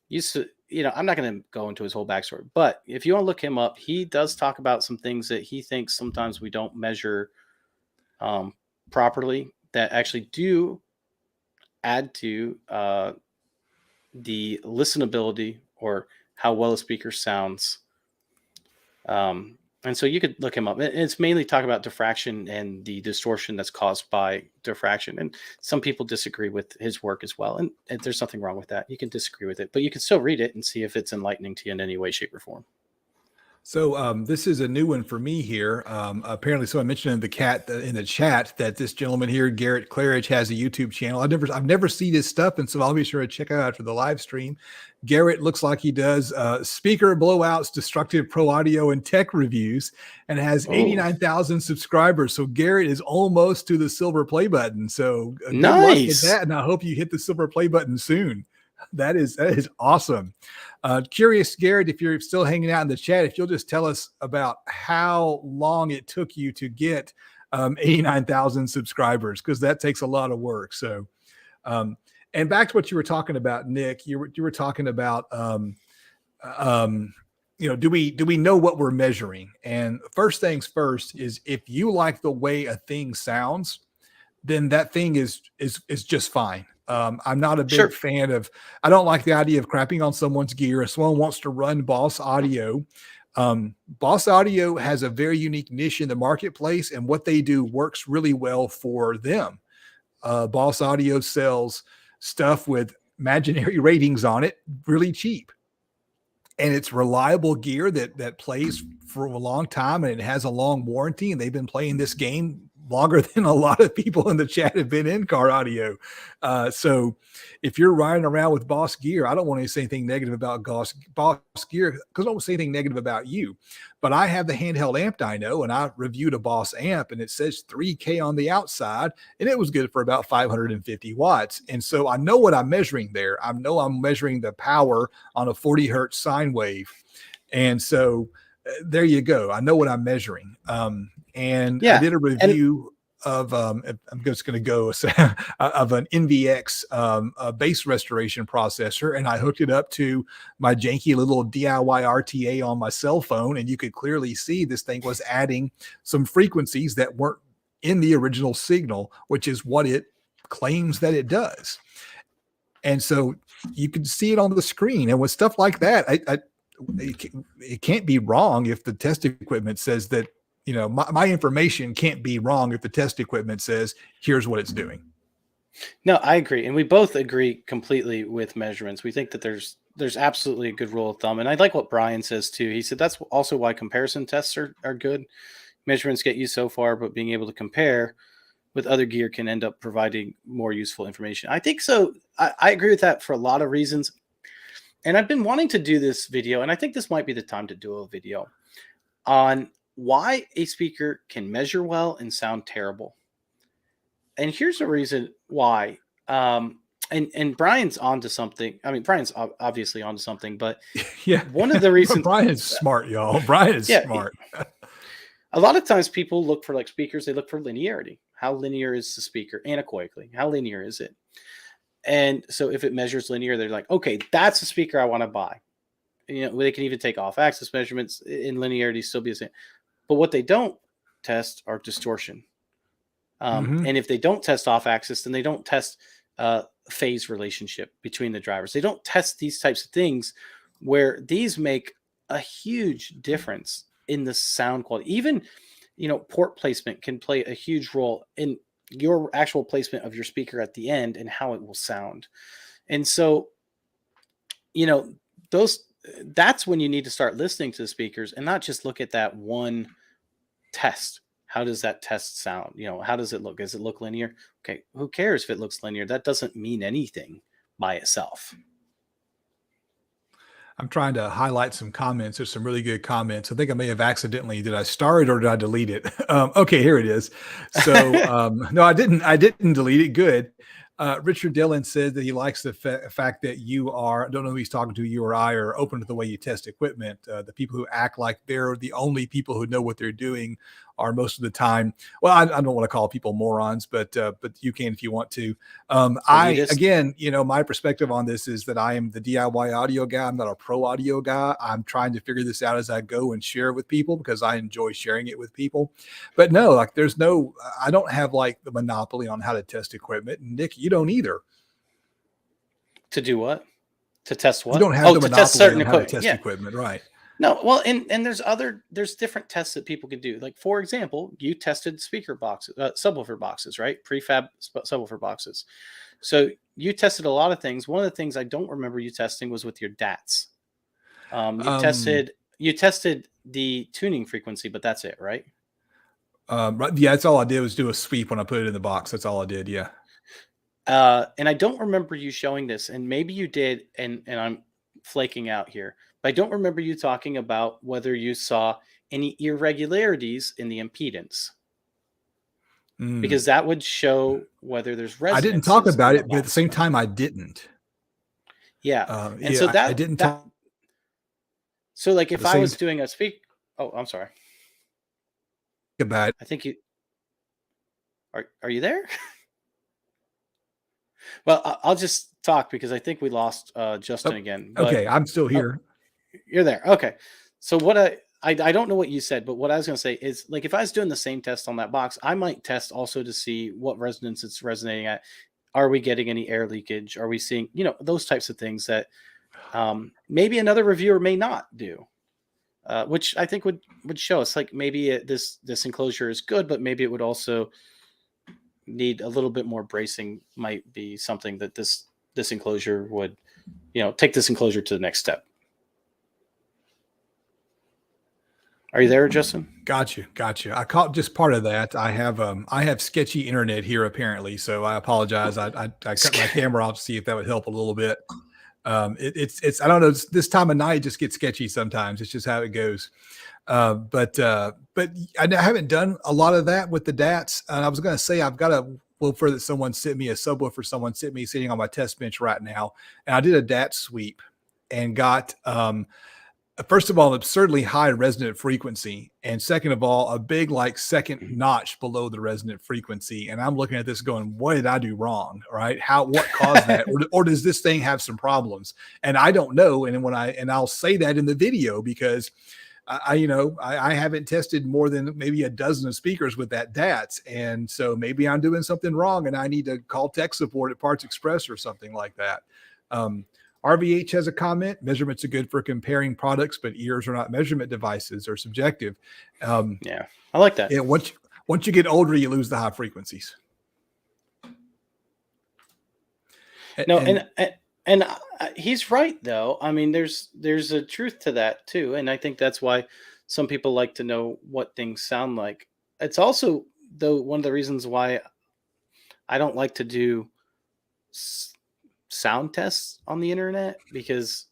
used to, I'm not going to go into his whole backstory, but if you want to look him up, he does talk about some things that he thinks sometimes we don't measure properly that actually do add to the listenability, or how well a speaker sounds. And so you could look him up. It's mainly talk about diffraction and the distortion that's caused by diffraction. And some people disagree with his work as well. And there's nothing wrong with that. You can disagree with it, but you can still read it and see if it's enlightening to you in any way, shape, or form. So this is a new one for me here. Apparently, someone mentioned in the chat that this gentleman here, Garrett Claridge, has a YouTube channel. I've never seen his stuff, and so I'll be sure to check it out after the live stream. Garrett looks like he does speaker blowouts, destructive pro audio, and tech reviews, and has 89,000 subscribers. So Garrett is almost to the silver play button. So good luck with that, and I hope you hit the silver play button soon. That is awesome. Curious, Garrett, if you're still hanging out in the chat, if you'll just tell us about how long it took you to get 89,000 subscribers, because that takes a lot of work. So, and back to what you were talking about, Nick, you were talking about, do we know what we're measuring? And first things first is, if you like the way a thing sounds, then that thing is just fine. I'm not a big fan of, I don't like the idea of crapping on someone's gear. If someone wants to run Boss Audio, Boss Audio has a very unique niche in the marketplace, and what they do works really well for them. Boss Audio sells stuff with imaginary ratings on it, really cheap. And it's reliable gear that plays for a long time, and it has a long warranty, and they've been playing this game longer than a lot of people in the chat have been in car audio. So if you're riding around with Boss gear, I don't want to say anything negative about Boss gear, because I don't say anything negative about you. But I have the handheld amp dyno, and I reviewed a Boss amp, and it says 3K on the outside, and it was good for about 550 watts. And so I know what I'm measuring there. I know I'm measuring the power on a 40 hertz sine wave. And so there you go. I know what I'm measuring. And I did a review of, I'm just going to go of an NVX bass restoration processor, and I hooked it up to my janky little DIY RTA on my cell phone, and you could clearly see this thing was adding some frequencies that weren't in the original signal, which is what it claims that it does. And so you can see it on the screen, and with stuff like that, it can't be wrong if the test equipment says that, my information can't be wrong if the test equipment says, here's what it's doing. No, I agree. And we both agree completely with measurements. We think that there's absolutely a good rule of thumb. And I like what Brian says too. He said that's also why comparison tests are good. Measurements get you so far, but being able to compare with other gear can end up providing more useful information. I think so. I agree with that for a lot of reasons. And I've been wanting to do this video, and I think this might be the time to do a video on why a speaker can measure well and sound terrible. And here's the reason why. And Brian's onto something. I mean, Brian's obviously onto something, but yeah, one of the reasons Brian's smart, y'all. Brian is smart. A lot of times people look for speakers. They look for linearity. How linear is the speaker anechoically? How linear is it? And so if it measures linear, they're like, okay, that's a speaker I want to buy. They can even take off axis measurements in linearity, still be the same. But what they don't test are distortion. And if they don't test off axis, then they don't test phase relationship between the drivers. They don't test these types of things, where these make a huge difference in the sound quality. Even, port placement can play a huge role in your actual placement of your speaker at the end and how it will sound. And so, that's when you need to start listening to the speakers and not just look at that one test. How does that test sound? How does it look? Does it look linear? Okay, who cares if it looks linear? That doesn't mean anything by itself. I'm trying to highlight some comments. There's some really good comments. I think I may have accidentally, did I start it or did I delete it? Okay, here it is. So no, I didn't delete it. Good. Richard Dillon said that he likes the fact that you are, I don't know who he's talking to, you or I, are open to the way you test equipment. The people who act like they're the only people who know what they're doing are most of the time, well, I don't want to call people morons, but you can if you want to. Again, my perspective on this is that I am the DIY audio guy. I'm not a pro audio guy. I'm trying to figure this out as I go and share it with people because I enjoy sharing it with people. But no, I don't have the monopoly on how to test equipment. And Nick, you don't either. To do what? To test what? You don't have the monopoly on how to test equipment, right? No, well, and there's different tests that people can do. Like, for example, you tested speaker boxes, subwoofer boxes, right? Prefab subwoofer boxes. So you tested a lot of things. One of the things I don't remember you testing was with your DATs. You Um, tested the tuning frequency, but that's it, right? right, yeah, that's all I did was do a sweep when I put it in the box. That's all I did. Yeah. And I don't remember you showing this, and maybe you did, and I'm flaking out here, but I don't remember you talking about whether you saw any irregularities in the impedance, Mm. because that would show whether there's I didn't talk resonances in about the it, but at the box or same not. time, I didn't. Yeah, and Yeah, so I that didn't that talk so like at if the I same was doing a speak, oh, I'm sorry, about it. I think you are you there? Well, I'll just talk because I think we lost Justin Oh, again, but okay, I'm still oh, here. you're there. Okay. So what I don't know what you said, but what I was going to say is like if I was doing the same test on that box, I might test also to see what resonance it's resonating at. Are we getting any air leakage? Are we seeing, those types of things that maybe another reviewer may not do, which I think would show us like maybe this enclosure is good, but maybe it would also need a little bit more bracing. Might be something that this enclosure would, take this enclosure to the next step. Are you there, Justin? Gotcha, gotcha. I caught just part of that. I have sketchy internet here apparently, so I apologize. I cut my camera off to see if that would help a little bit. It's I don't know, this time of night just gets sketchy sometimes. It's just how it goes. But I haven't done a lot of that with the DATs. And I was going to say I've got a woofer that someone sent me, a subwoofer someone sent me sitting on my test bench right now, and I did a DAT sweep and got first of all, an absurdly high resonant frequency. And second of all, a big, like, second notch below the resonant frequency. And I'm looking at this going, what did I do wrong? Right? What caused that? Or does this thing have some problems? And I don't know. And I'll say that in the video because I haven't tested more than maybe a dozen of speakers with that DATS. And so maybe I'm doing something wrong and I need to call tech support at Parts Express or something like that. RVH has a comment. Measurements are good for comparing products, but ears are not measurement devices or subjective. Yeah, I like that. Yeah, once you get older, you lose the high frequencies. No, and he's right though. I mean, there's a truth to that too, and I think that's why some people like to know what things sound like. It's also though one of the reasons why I don't like to do sound tests on the internet because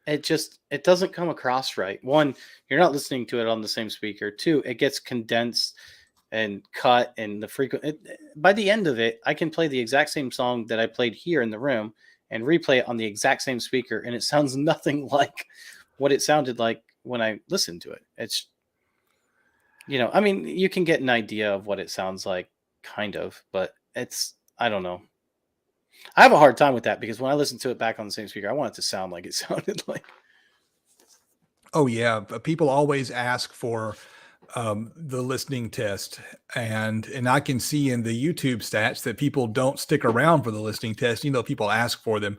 it doesn't come across right. One, you're not listening to it on the same speaker. Two, it gets condensed and cut, and by the end of it, I can play the exact same song that I played here in the room and replay it on the exact same speaker, and it sounds nothing like what it sounded like when I listened to it. It's I mean, you can get an idea of what it sounds like, kind of, but I don't know. I have a hard time with that because when I listen to it back on the same speaker, I want it to sound like it sounded like. Oh yeah, but people always ask for the listening test, and I can see in the YouTube stats that people don't stick around for the listening test. People ask for them,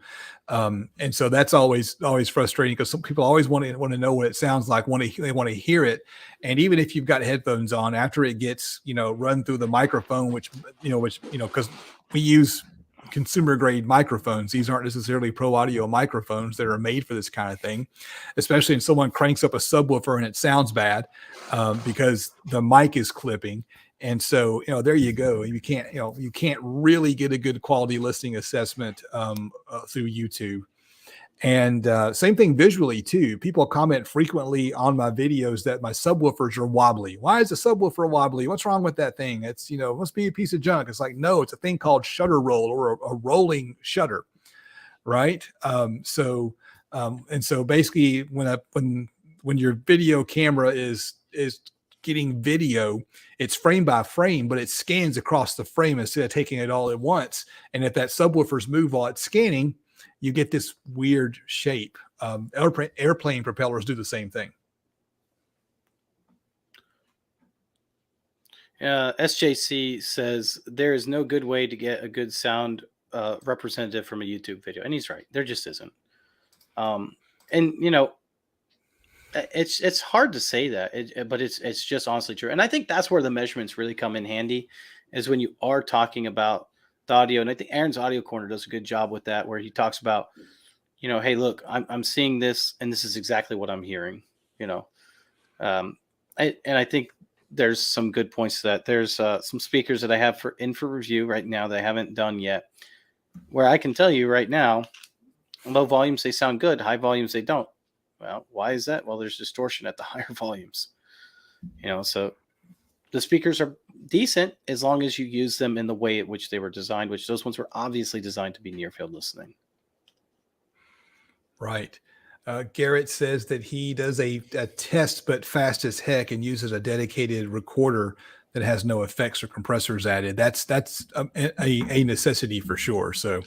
and so that's always frustrating because some people always want to know what it sounds like. They want to hear it, and even if you've got headphones on, after it gets run through the microphone, which because we use consumer grade microphones. These aren't necessarily pro audio microphones that are made for this kind of thing, especially if someone cranks up a subwoofer and it sounds bad because the mic is clipping. And so, there you go. You can't really get a good quality listening assessment through YouTube. And same thing visually too. People comment frequently on my videos that my subwoofers are wobbly. Why is the subwoofer wobbly? What's wrong with that thing? It's must be a piece of junk. It's like, no, it's a thing called shutter roll or a rolling shutter, right? And so basically, when your video camera is getting video, it's frame by frame, but it scans across the frame instead of taking it all at once. And if that subwoofer's move while it's scanning, you get this weird shape. Airplane propellers do the same thing. SJC says there is no good way to get a good sound representative from a YouTube video, and he's right. There just isn't. And It's hard to say that, but it's just honestly true. And I think that's where the measurements really come in handy, is when you are talking about the audio. And I think Aaron's Audio Corner does a good job with that, where he talks about, hey, look, I'm seeing this, and this is exactly what I'm hearing. You know, and I think there's some good points to that. There's some speakers that I have for review right now that I haven't done yet, where I can tell you right now, low volumes they sound good, high volumes they don't. Well, why is that? Well, there's distortion at the higher volumes. So the speakers are decent as long as you use them in the way at which they were designed, which those ones were obviously designed to be near field listening. Right. Garrett says that he does a test, but fast as heck, and uses a dedicated recorder that has no effects or compressors added. That's a necessity for sure. So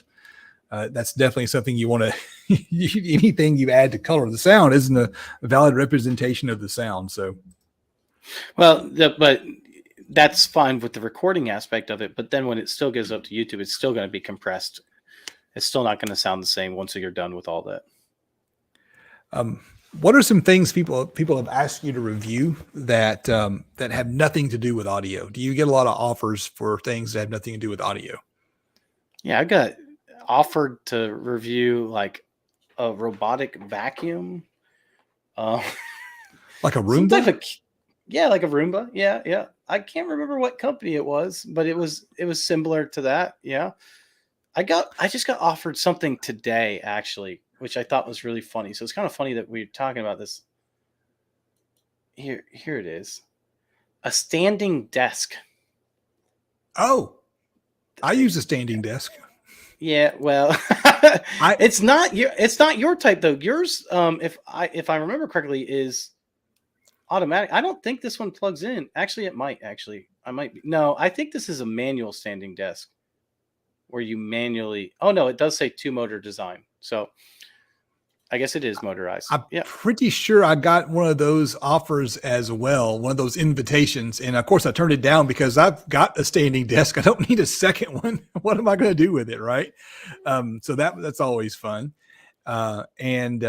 that's definitely something you want to. Anything you add to color the sound isn't a valid representation of the sound. So, well, but that's fine with the recording aspect of it. But then when it still goes up to YouTube, it's still going to be compressed. It's still not going to sound the same once you're done with all that. What are some things people have asked you to review that that have nothing to do with audio? Do you get a lot of offers for things that have nothing to do with audio? Yeah, I got offered to review like a robotic vacuum, like a Roomba. Like a Roomba. Yeah. I can't remember what company it was, but it was similar to that. Yeah, I just got offered something today actually, which I thought was really funny. So it's kind of funny that we're talking about this. Here it is. A standing desk. Oh, I use a standing desk. Yeah, well, it's not your type though. Yours, if I remember correctly, is automatic. I don't think this one plugs in. Actually, it might. I might be. No, I think this is a manual standing desk, where you manually. Oh no, it does say 2-motor design. So I guess it is motorized. I'm pretty sure I got one of those offers as well, one of those invitations. And of course I turned it down because I've got a standing desk. I don't need a second one. What am I going to do with it? Right. So that's always fun. And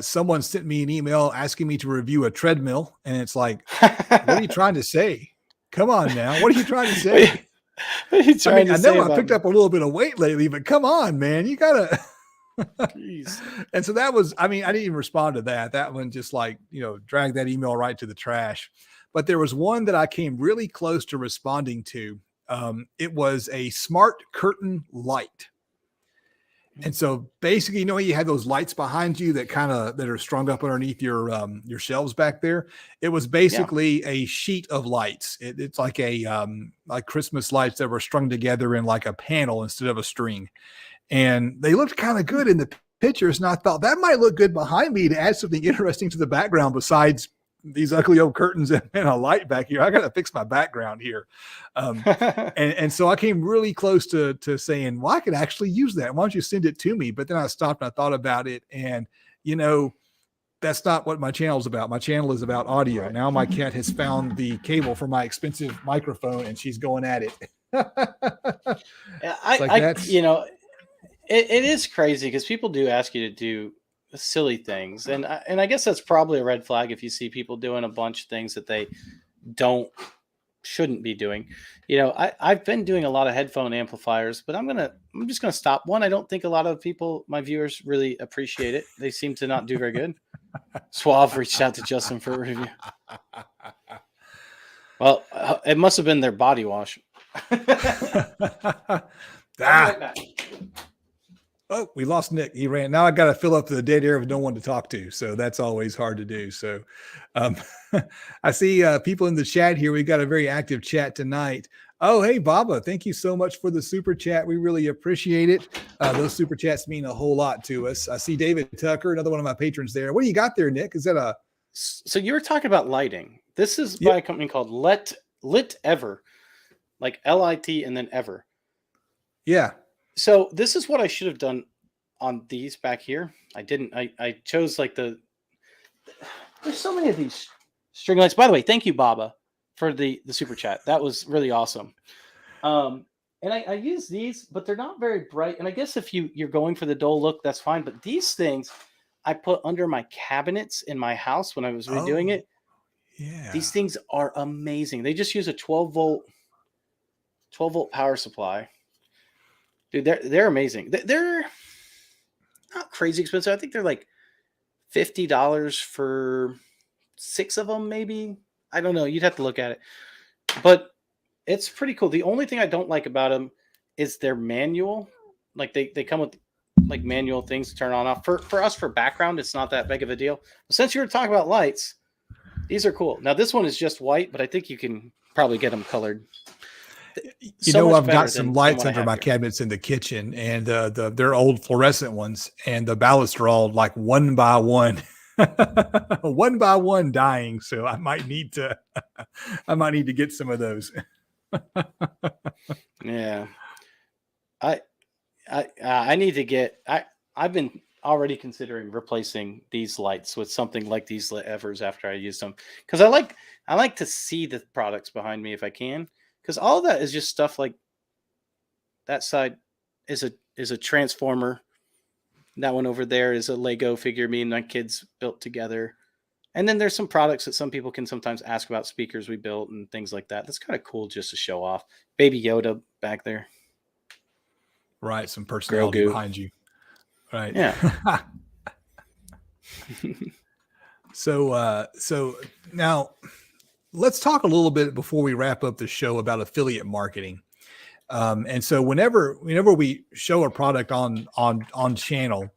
someone sent me an email asking me to review a treadmill. And it's like, what are you trying to say? Come on now. What are you trying to say? I know I picked up a little bit of weight lately, but come on, man, you gotta. And so that was, I didn't even respond to that. That one just dragged that email right to the trash. But there was one that I came really close to responding to. It was a smart curtain light. And so basically, you had those lights behind you that are strung up underneath your shelves back there. It was basically a sheet of lights. It's like like Christmas lights that were strung together in like a panel instead of a string. And they looked kind of good in the pictures. And I thought that might look good behind me to add something interesting to the background besides these ugly old curtains and a light back here. I got to fix my background here. And so I came really close to saying, well, I could actually use that. Why don't you send it to me? But then I stopped and I thought about it. And, that's not what my channel is about. My channel is about audio. Now my cat has found the cable for my expensive microphone and she's going at it. It is crazy because people do ask you to do silly things. And I guess that's probably a red flag if you see people doing a bunch of things that they shouldn't be doing. I've been doing a lot of headphone amplifiers, but I'm just going to stop. One, I don't think a lot of people, my viewers, really appreciate it. They seem to not do very good. Suave reached out to Justin for a review. Well, it must have been their body wash. Oh, we lost Nick. He ran. Now I got to fill up the dead air with no one to talk to. So that's always hard to do. So I see people in the chat here. We've got a very active chat tonight. Oh, hey, Baba. Thank you so much for the super chat. We really appreciate it. Those super chats mean a whole lot to us. I see David Tucker, another one of my patrons there. What do you got there, Nick? Is that a... So you were talking about lighting. This is by a company called Lit Ever, like LIT and then Ever. Yeah. So this is what I should have done on these back here. I didn't. I chose like there's so many of these string lights. By the way, thank you, Baba, for the super chat. That was really awesome. And I use these, but they're not very bright. And I guess if you're going for the dull look, that's fine. But these things, I put under my cabinets in my house when I was redoing Oh, it. yeah. These things are amazing. They just use a 12 volt power supply. Dude, they're amazing. They're not crazy expensive. I think they're like $50 for 6 of them, maybe. I don't know. You'd have to look at it. But it's pretty cool. The only thing I don't like about them is their manual. Like they come with like manual things to turn on off. For us for background, it's not that big of a deal. But since you were talking about lights, these are cool. Now this one is just white, but I think you can probably get them colored. You So know, much I've better got some than lights what I under have my here. cabinets in the kitchen, and they're old fluorescent ones, and the ballasts are all like one by one, one by one dying. So I might need to, I might need to get some of those. Yeah. I I need to get I've been already considering replacing these lights with something like these evers after I use them because I like to see the products behind me if I can because all of that is just stuff like that side is a transformer. That one over there is a Lego figure me and my kids built together. And then there's some products that some people can sometimes ask about, speakers we built and things like that. That's kind of cool just to show off. Baby Yoda back there. Right, some personality Grogu. behind you. Right. Yeah. So now let's talk a little bit before we wrap up the show about affiliate marketing. And so whenever we show a product on channel,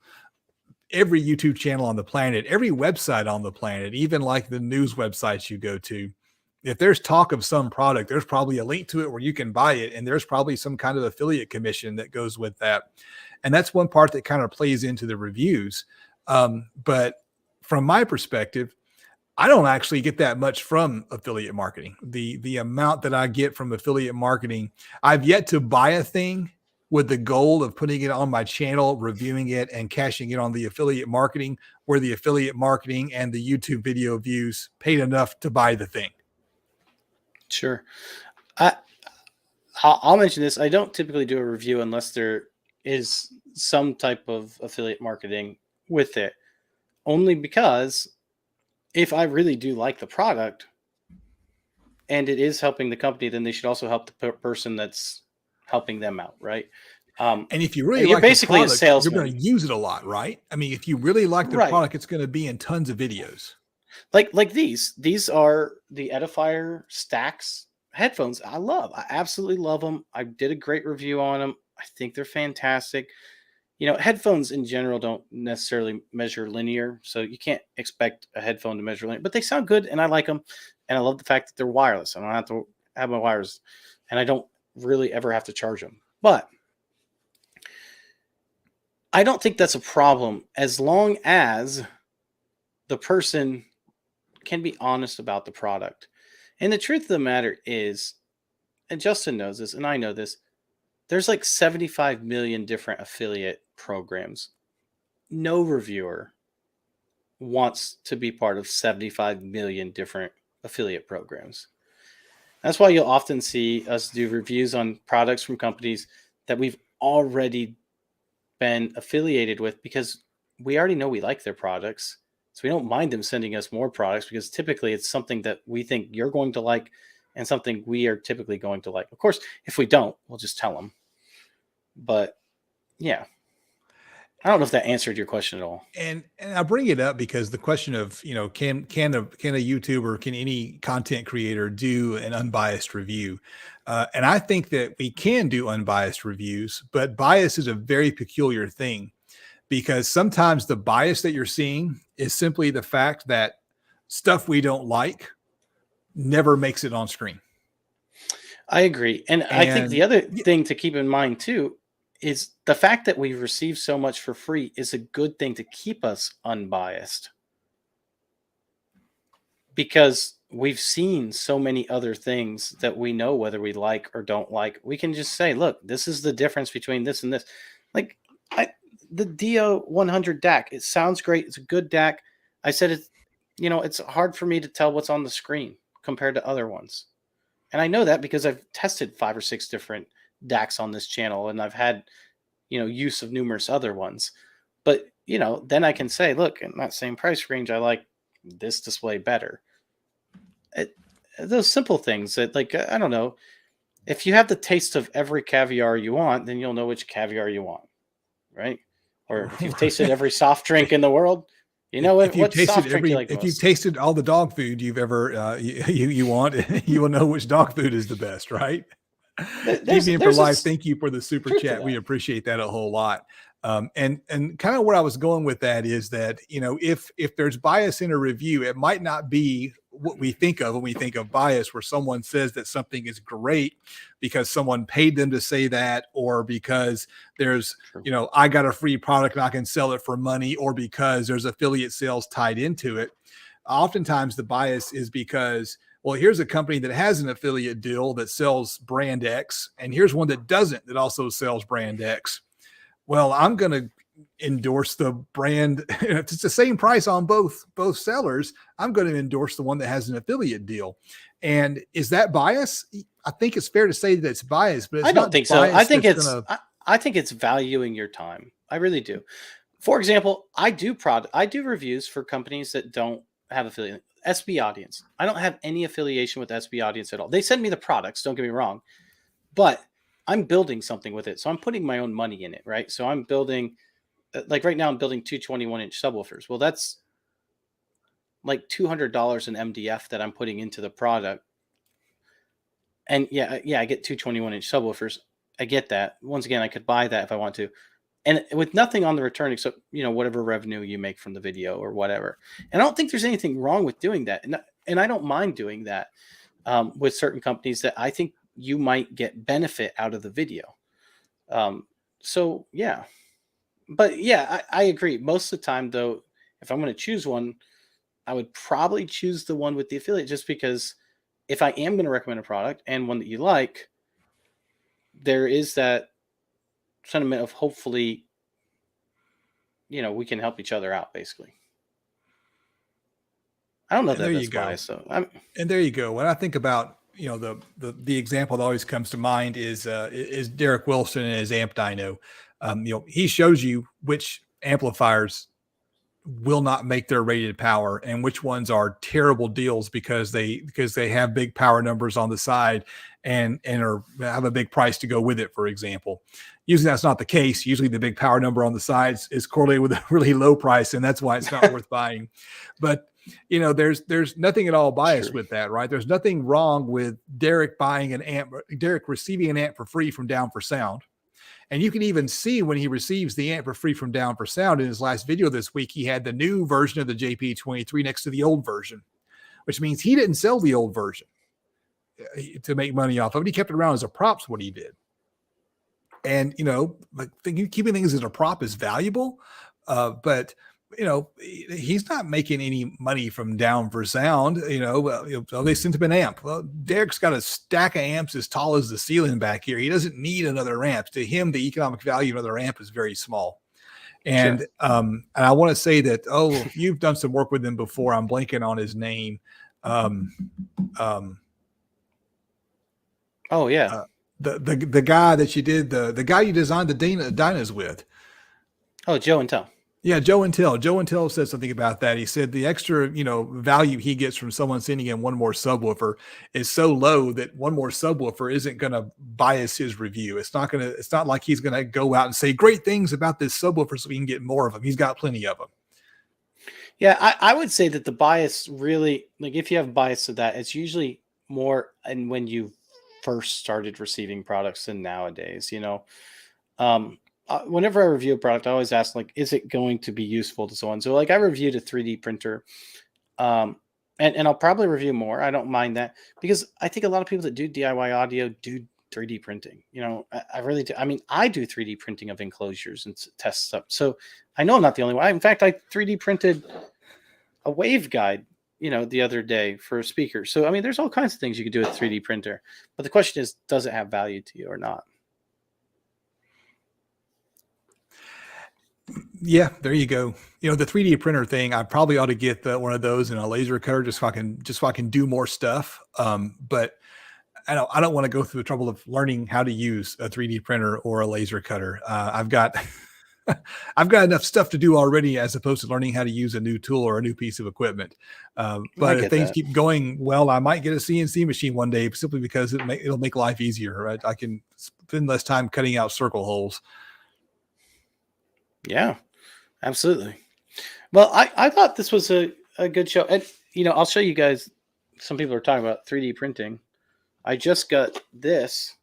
every YouTube channel on the planet, every website on the planet, even like the news websites you go to, if there's talk of some product, there's probably a link to it where you can buy it, and there's probably some kind of affiliate commission that goes with that. And that's one part that kind of plays into the reviews. But from my perspective, I don't actually get that much from affiliate marketing. The amount that I get from affiliate marketing, I've yet to buy a thing with the goal of putting it on my channel, reviewing it, and cashing it on the affiliate marketing, where the affiliate marketing and the YouTube video views paid enough to buy the thing. Sure. I I'll mention this. I don't typically do a review unless there is some type of affiliate marketing with it. Only because if I really do like the product and it is helping the company, then they should also help the person that's helping them out, right? Um, And if you really you're like the basically a product, you're going salesman, to use it a lot, right? I mean, if you really like the right? product, it's going to be in tons of videos. Like these. These are the Edifier Stacks headphones. I love. I absolutely love them. I did a great review on them. I think they're fantastic. You know, headphones in general don't necessarily measure linear, so you can't expect a headphone to measure linear, but they sound good and I like them. And I love the fact that they're wireless. I don't have to have my wires and I don't really ever have to charge them. But I don't think that's a problem as long as the person can be honest about the product. And the truth of the matter is, and Justin knows this, and I know this, there's like 75 million different affiliate programs. No reviewer wants to be part of 75 million different affiliate programs. That's why you'll often see us do reviews on products from companies that we've already been affiliated with because we already know we like their products. So we don't mind them sending us more products because typically it's something that we think you're going to like and something we are typically going to like. Of course, if we don't, we'll just tell them. But yeah, I don't know if that answered your question at all. And I bring it up because the question of, can a YouTuber, can any content creator do an unbiased review? And I think that we can do unbiased reviews, but bias is a very peculiar thing because sometimes the bias that you're seeing is simply the fact that stuff we don't like never makes it on screen. I agree. And I think the And other thing to keep in mind too is the fact that we receive so much for free is a good thing to keep us unbiased because we've seen so many other things that we know whether we like or don't like. We can just say, look, this is the difference between this and this. Like the Dio 100 DAC, it sounds great. It's a good DAC. I said it's hard for me to tell what's on the screen compared to other ones. And I know that because I've tested 5 or 6 different DACs on this channel and I've had, use of numerous other ones. But then I can say, look, in that same price range, I like this display better. Those simple things that, like, I don't know, if you have the taste of every caviar you want, then you'll know which caviar you want, right? Or if you've tasted every soft drink in the world, you know if you've what tasted soft drink you like the if you've most. tasted all the dog food you've ever you want, you will know which dog food is the best, right? GBN for There's a life. Thank you for the super truth to chat. We that. appreciate that a whole lot. And kind of where I was going with that is that, if there's bias in a review, it might not be what we think of when we think of bias, where someone says that something is great because someone paid them to say that, or because there's, True. I got a free product and I can sell it for money, or because there's affiliate sales tied into it. Oftentimes the bias is because, well, here's a company that has an affiliate deal that sells brand X, and here's one that doesn't, that also sells brand X. Well, I'm going to endorse the brand. If it's the same price on both sellers, I'm going to endorse the one that has an affiliate deal. And is that bias? I think it's fair to say that it's bias, but I it's don't not think so. I bias think that's going it's to. I think it's valuing your time. I really do. For example, I do reviews for companies that don't have affiliate. SB Audience. I don't have any affiliation with SB Audience at all. They send me the products, don't get me wrong, but I'm building something with it. So I'm putting my own money in it, right? So I'm building, like right now I'm building two 21-inch subwoofers. Well, that's like $200 in MDF that I'm putting into the product. And yeah, I get two 21-inch subwoofers. I get that. Once again, I could buy that if I want to. And with nothing on the return except, whatever revenue you make from the video or whatever. And I don't think there's anything wrong with doing that. And I don't mind doing that with certain companies that I think you might get benefit out of the video. So yeah, but yeah, I agree. Most of the time though, if I'm going to choose one, I would probably choose the one with the affiliate, just because if I am going to recommend a product and one that you like, there is that sentiment of hopefully, we can help each other out basically. I don't know And that there you that's go. biased though. And there you go. When I think about, the example that always comes to mind is Derek Wilson and his amp dyno. He shows you which amplifiers will not make their rated power and which ones are terrible deals because they have big power numbers on the side and are have a big price to go with it, for example. Usually that's not the case. Usually the big power number on the sides is correlated with a really low price, and that's why it's not worth buying. But there's nothing at all biased True. with that, right? There's nothing wrong with Derek receiving an amp for free from Down for Sound. And you can even see when he receives the amp for free from Down for Sound. In his last video this week, he had the new version of the JP23 next to the old version, which means he didn't sell the old version to make money off of it. He kept it around as a props, what he did. And, keeping things as a prop is valuable. But he's not making any money from Down for Sound. They sent him an amp. Well, Derek's got a stack of amps as tall as the ceiling back here. He doesn't need another amp. To him, the economic value of another amp is very small. And Sure. and I want to say that, you've done some work with him before. I'm blanking on his name. Oh yeah. The guy that you did the guy you designed the dynas with. Oh, Joe and Tell. Yeah, Joe Intel said something about that. He said the extra, value he gets from someone sending him one more subwoofer is so low that one more subwoofer isn't going to bias his review. It's not like he's going to go out and say great things about this subwoofer so we can get more of them. He's got plenty of them. Yeah, I would say that the bias really, like if you have bias to that, it's usually more and when you first started receiving products than nowadays, whenever I review a product, I always ask, like, is it going to be useful to someone? So like I reviewed a 3D printer, and I'll probably review more. I don't mind that because I think a lot of people that do DIY audio do 3D printing. I really do. I mean, I do 3D printing of enclosures and test stuff. So I know I'm not the only one. In fact, I 3D printed a waveguide, the other day for a speaker. So, I mean, there's all kinds of things you can do with a 3D printer. But the question is, does it have value to you or not? Yeah, there you go. The 3D printer thing, I probably ought to get one of those and a laser cutter just so I can do more stuff. But I don't want to go through the trouble of learning how to use a 3D printer or a laser cutter. I've got I've got enough stuff to do already as opposed to learning how to use a new tool or a new piece of equipment. I But if get things that. keep going well, I might get a CNC machine one day simply because it'll make life easier, right? I can spend less time cutting out circle holes. Yeah, absolutely. Well, I thought this was a good show. And, I'll show you guys. Some people are talking about 3D printing. I just got this,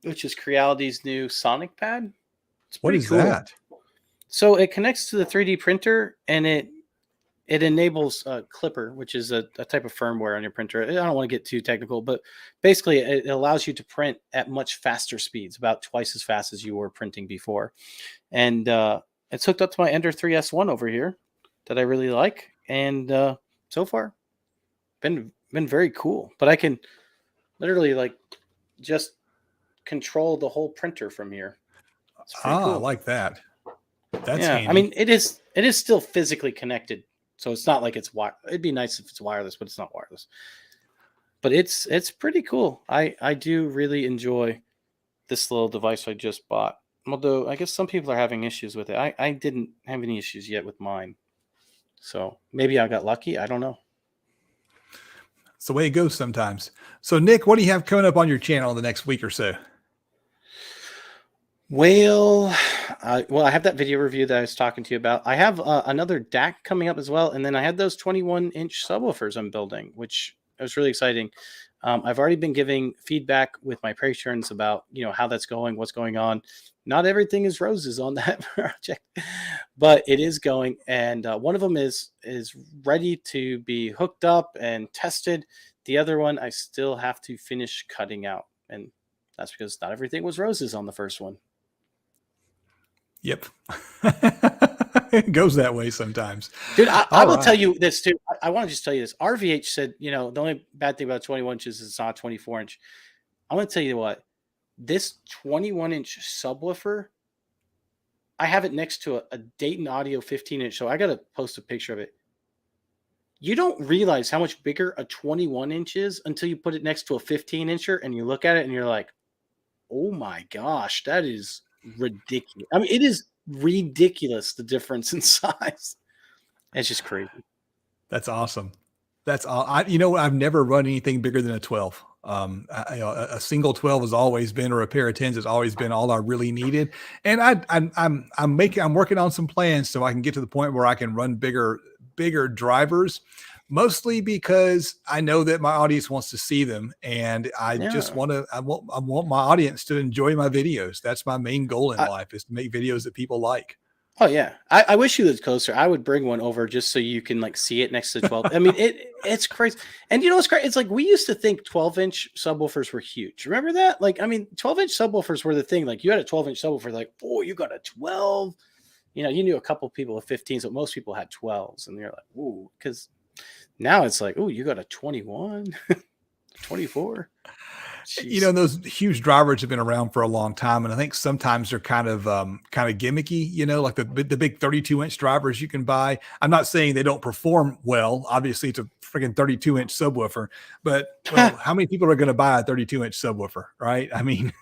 which is Creality's new Sonic pad. It's What pretty is cool. that? So it connects to the 3D printer, and it enables Clipper, which is a type of firmware on your printer. I don't want to get too technical, but basically it allows you to print at much faster speeds, about twice as fast as you were printing before. And it's hooked up to my Ender 3S1 over here that I really like. And so far, been very cool. But I can literally like just control the whole printer from here. It's pretty I cool. like that. That's Yeah, I handy. mean, it is still physically connected, so it's not like it's it'd be nice if it's wireless, but it's not wireless. But it's pretty cool. I do really enjoy this little device I just bought. Although I guess some people are having issues with it. I didn't have any issues yet with mine, so maybe I got lucky. I don't know. It's the way it goes sometimes. So, Nick, what do you have coming up on your channel in the next week or so? Well, I have that video review that I was talking to you about. I have another DAC coming up as well, and then I had those 21-inch subwoofers I'm building, which was really exciting. I've already been giving feedback with my patrons about how that's going, what's going on. Not everything is roses on that project, but it is going, and one of them is ready to be hooked up and tested. The other one I still have to finish cutting out, and that's because not everything was roses on the first one. Yep. It goes that way sometimes. Dude, I will Right. tell you this too. I want to just tell you this. RVH said, the only bad thing about 21 inches is it's not 24-inch. I want to tell you what, this 21-inch subwoofer, I have it next to a Dayton Audio 15-inch. So I got to post a picture of it. You don't realize how much bigger a 21-inch is until you put it next to a 15-incher and you look at it and you're like, oh my gosh, that is ridiculous. I mean, it is ridiculous, the difference in size. It's just crazy. That's awesome. That's all. I've never run anything bigger than a 12. A single 12 has always been, or a pair of 10s has always been all I really needed. And I'm working on some plans so I can get to the point where I can run bigger drivers, mostly because I know that my audience wants to see them, and I just Yeah. I want my audience to enjoy my videos. That's my main goal in life, is to make videos that people like. Oh yeah, I wish you lived closer. I would bring one over just so you can like see it next to the 12. I mean, it's crazy. And what's great? It's like we used to think 12-inch subwoofers were huge. Remember that? Like, I mean, 12-inch subwoofers were the thing. Like, you had a 12-inch subwoofer, like, oh, you got a 12. You knew a couple people with 15s, but most people had 12s, and you're like, ooh, because now it's like, oh, you got a 21, 24. Jeez. Those huge drivers have been around for a long time, and I think sometimes they're kind of gimmicky, like the big 32-inch drivers you can buy. I'm not saying they don't perform well. Obviously, it's a freaking 32-inch subwoofer, but how many people are going to buy a 32-inch subwoofer, right? I mean,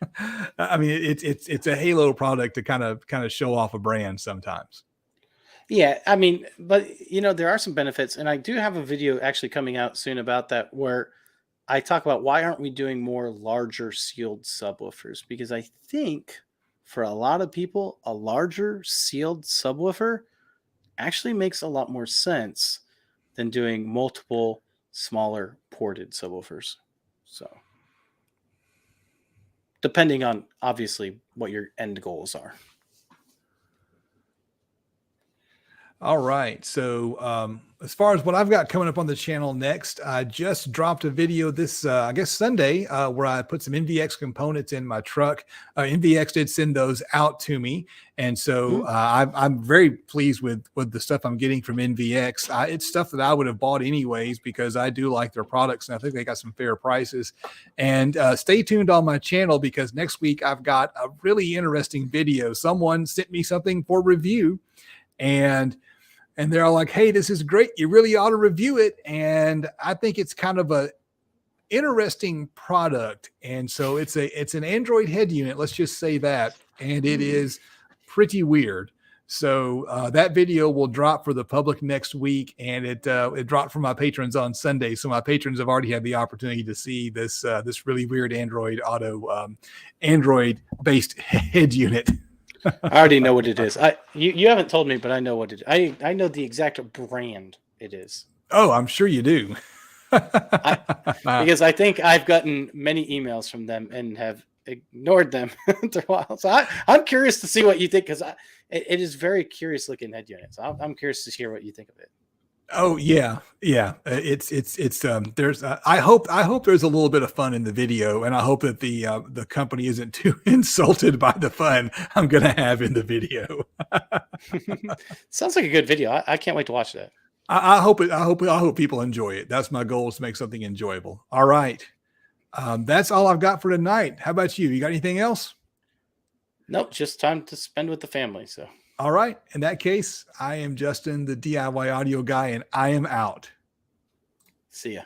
it's a halo product to kind of show off a brand sometimes. Yeah, I mean, but there are some benefits, and I do have a video actually coming out soon about that, where I talk about why aren't we doing more larger sealed subwoofers? Because I think for a lot of people, a larger sealed subwoofer actually makes a lot more sense than doing multiple smaller ported subwoofers. So, depending on obviously what your end goals are. All right. So, as far as what I've got coming up on the channel next, I just dropped a video this, I guess, Sunday, where I put some NVX components in my truck. NVX did send those out to me. And so I'm very pleased with the stuff I'm getting from NVX. It's stuff that I would have bought anyways, because I do like their products, and I think they got some fair prices. And stay tuned on my channel, because next week I've got a really interesting video. Someone sent me something for review, and they're all like, hey, this is great, you really ought to review it. And I think it's kind of a interesting product. And so it's an Android head unit, let's just say that. And it is pretty weird. So that video will drop for the public next week, and it dropped for my patrons on Sunday. So my patrons have already had the opportunity to see this really weird Android based head unit. I already know what it is. You haven't told me, but I know what it is. I know the exact brand it is. Oh, I'm sure you do. Because I think I've gotten many emails from them and have ignored them after a while. So I'm curious to see what you think, because it is very curious looking head unit. So I'm curious to hear what you think of it. Oh yeah. It's there's I hope there's a little bit of fun in the video, and I hope that the company isn't too insulted by the fun I'm gonna have in the video. Sounds like a good video. I can't wait to watch that. I hope people enjoy it. That's my goal, is to make something enjoyable. All right. That's all I've got for tonight. How about you? You got anything else? Nope, just time to spend with the family. So, all right. In that case, I am Justin, the DIY audio guy, and I am out. see ya.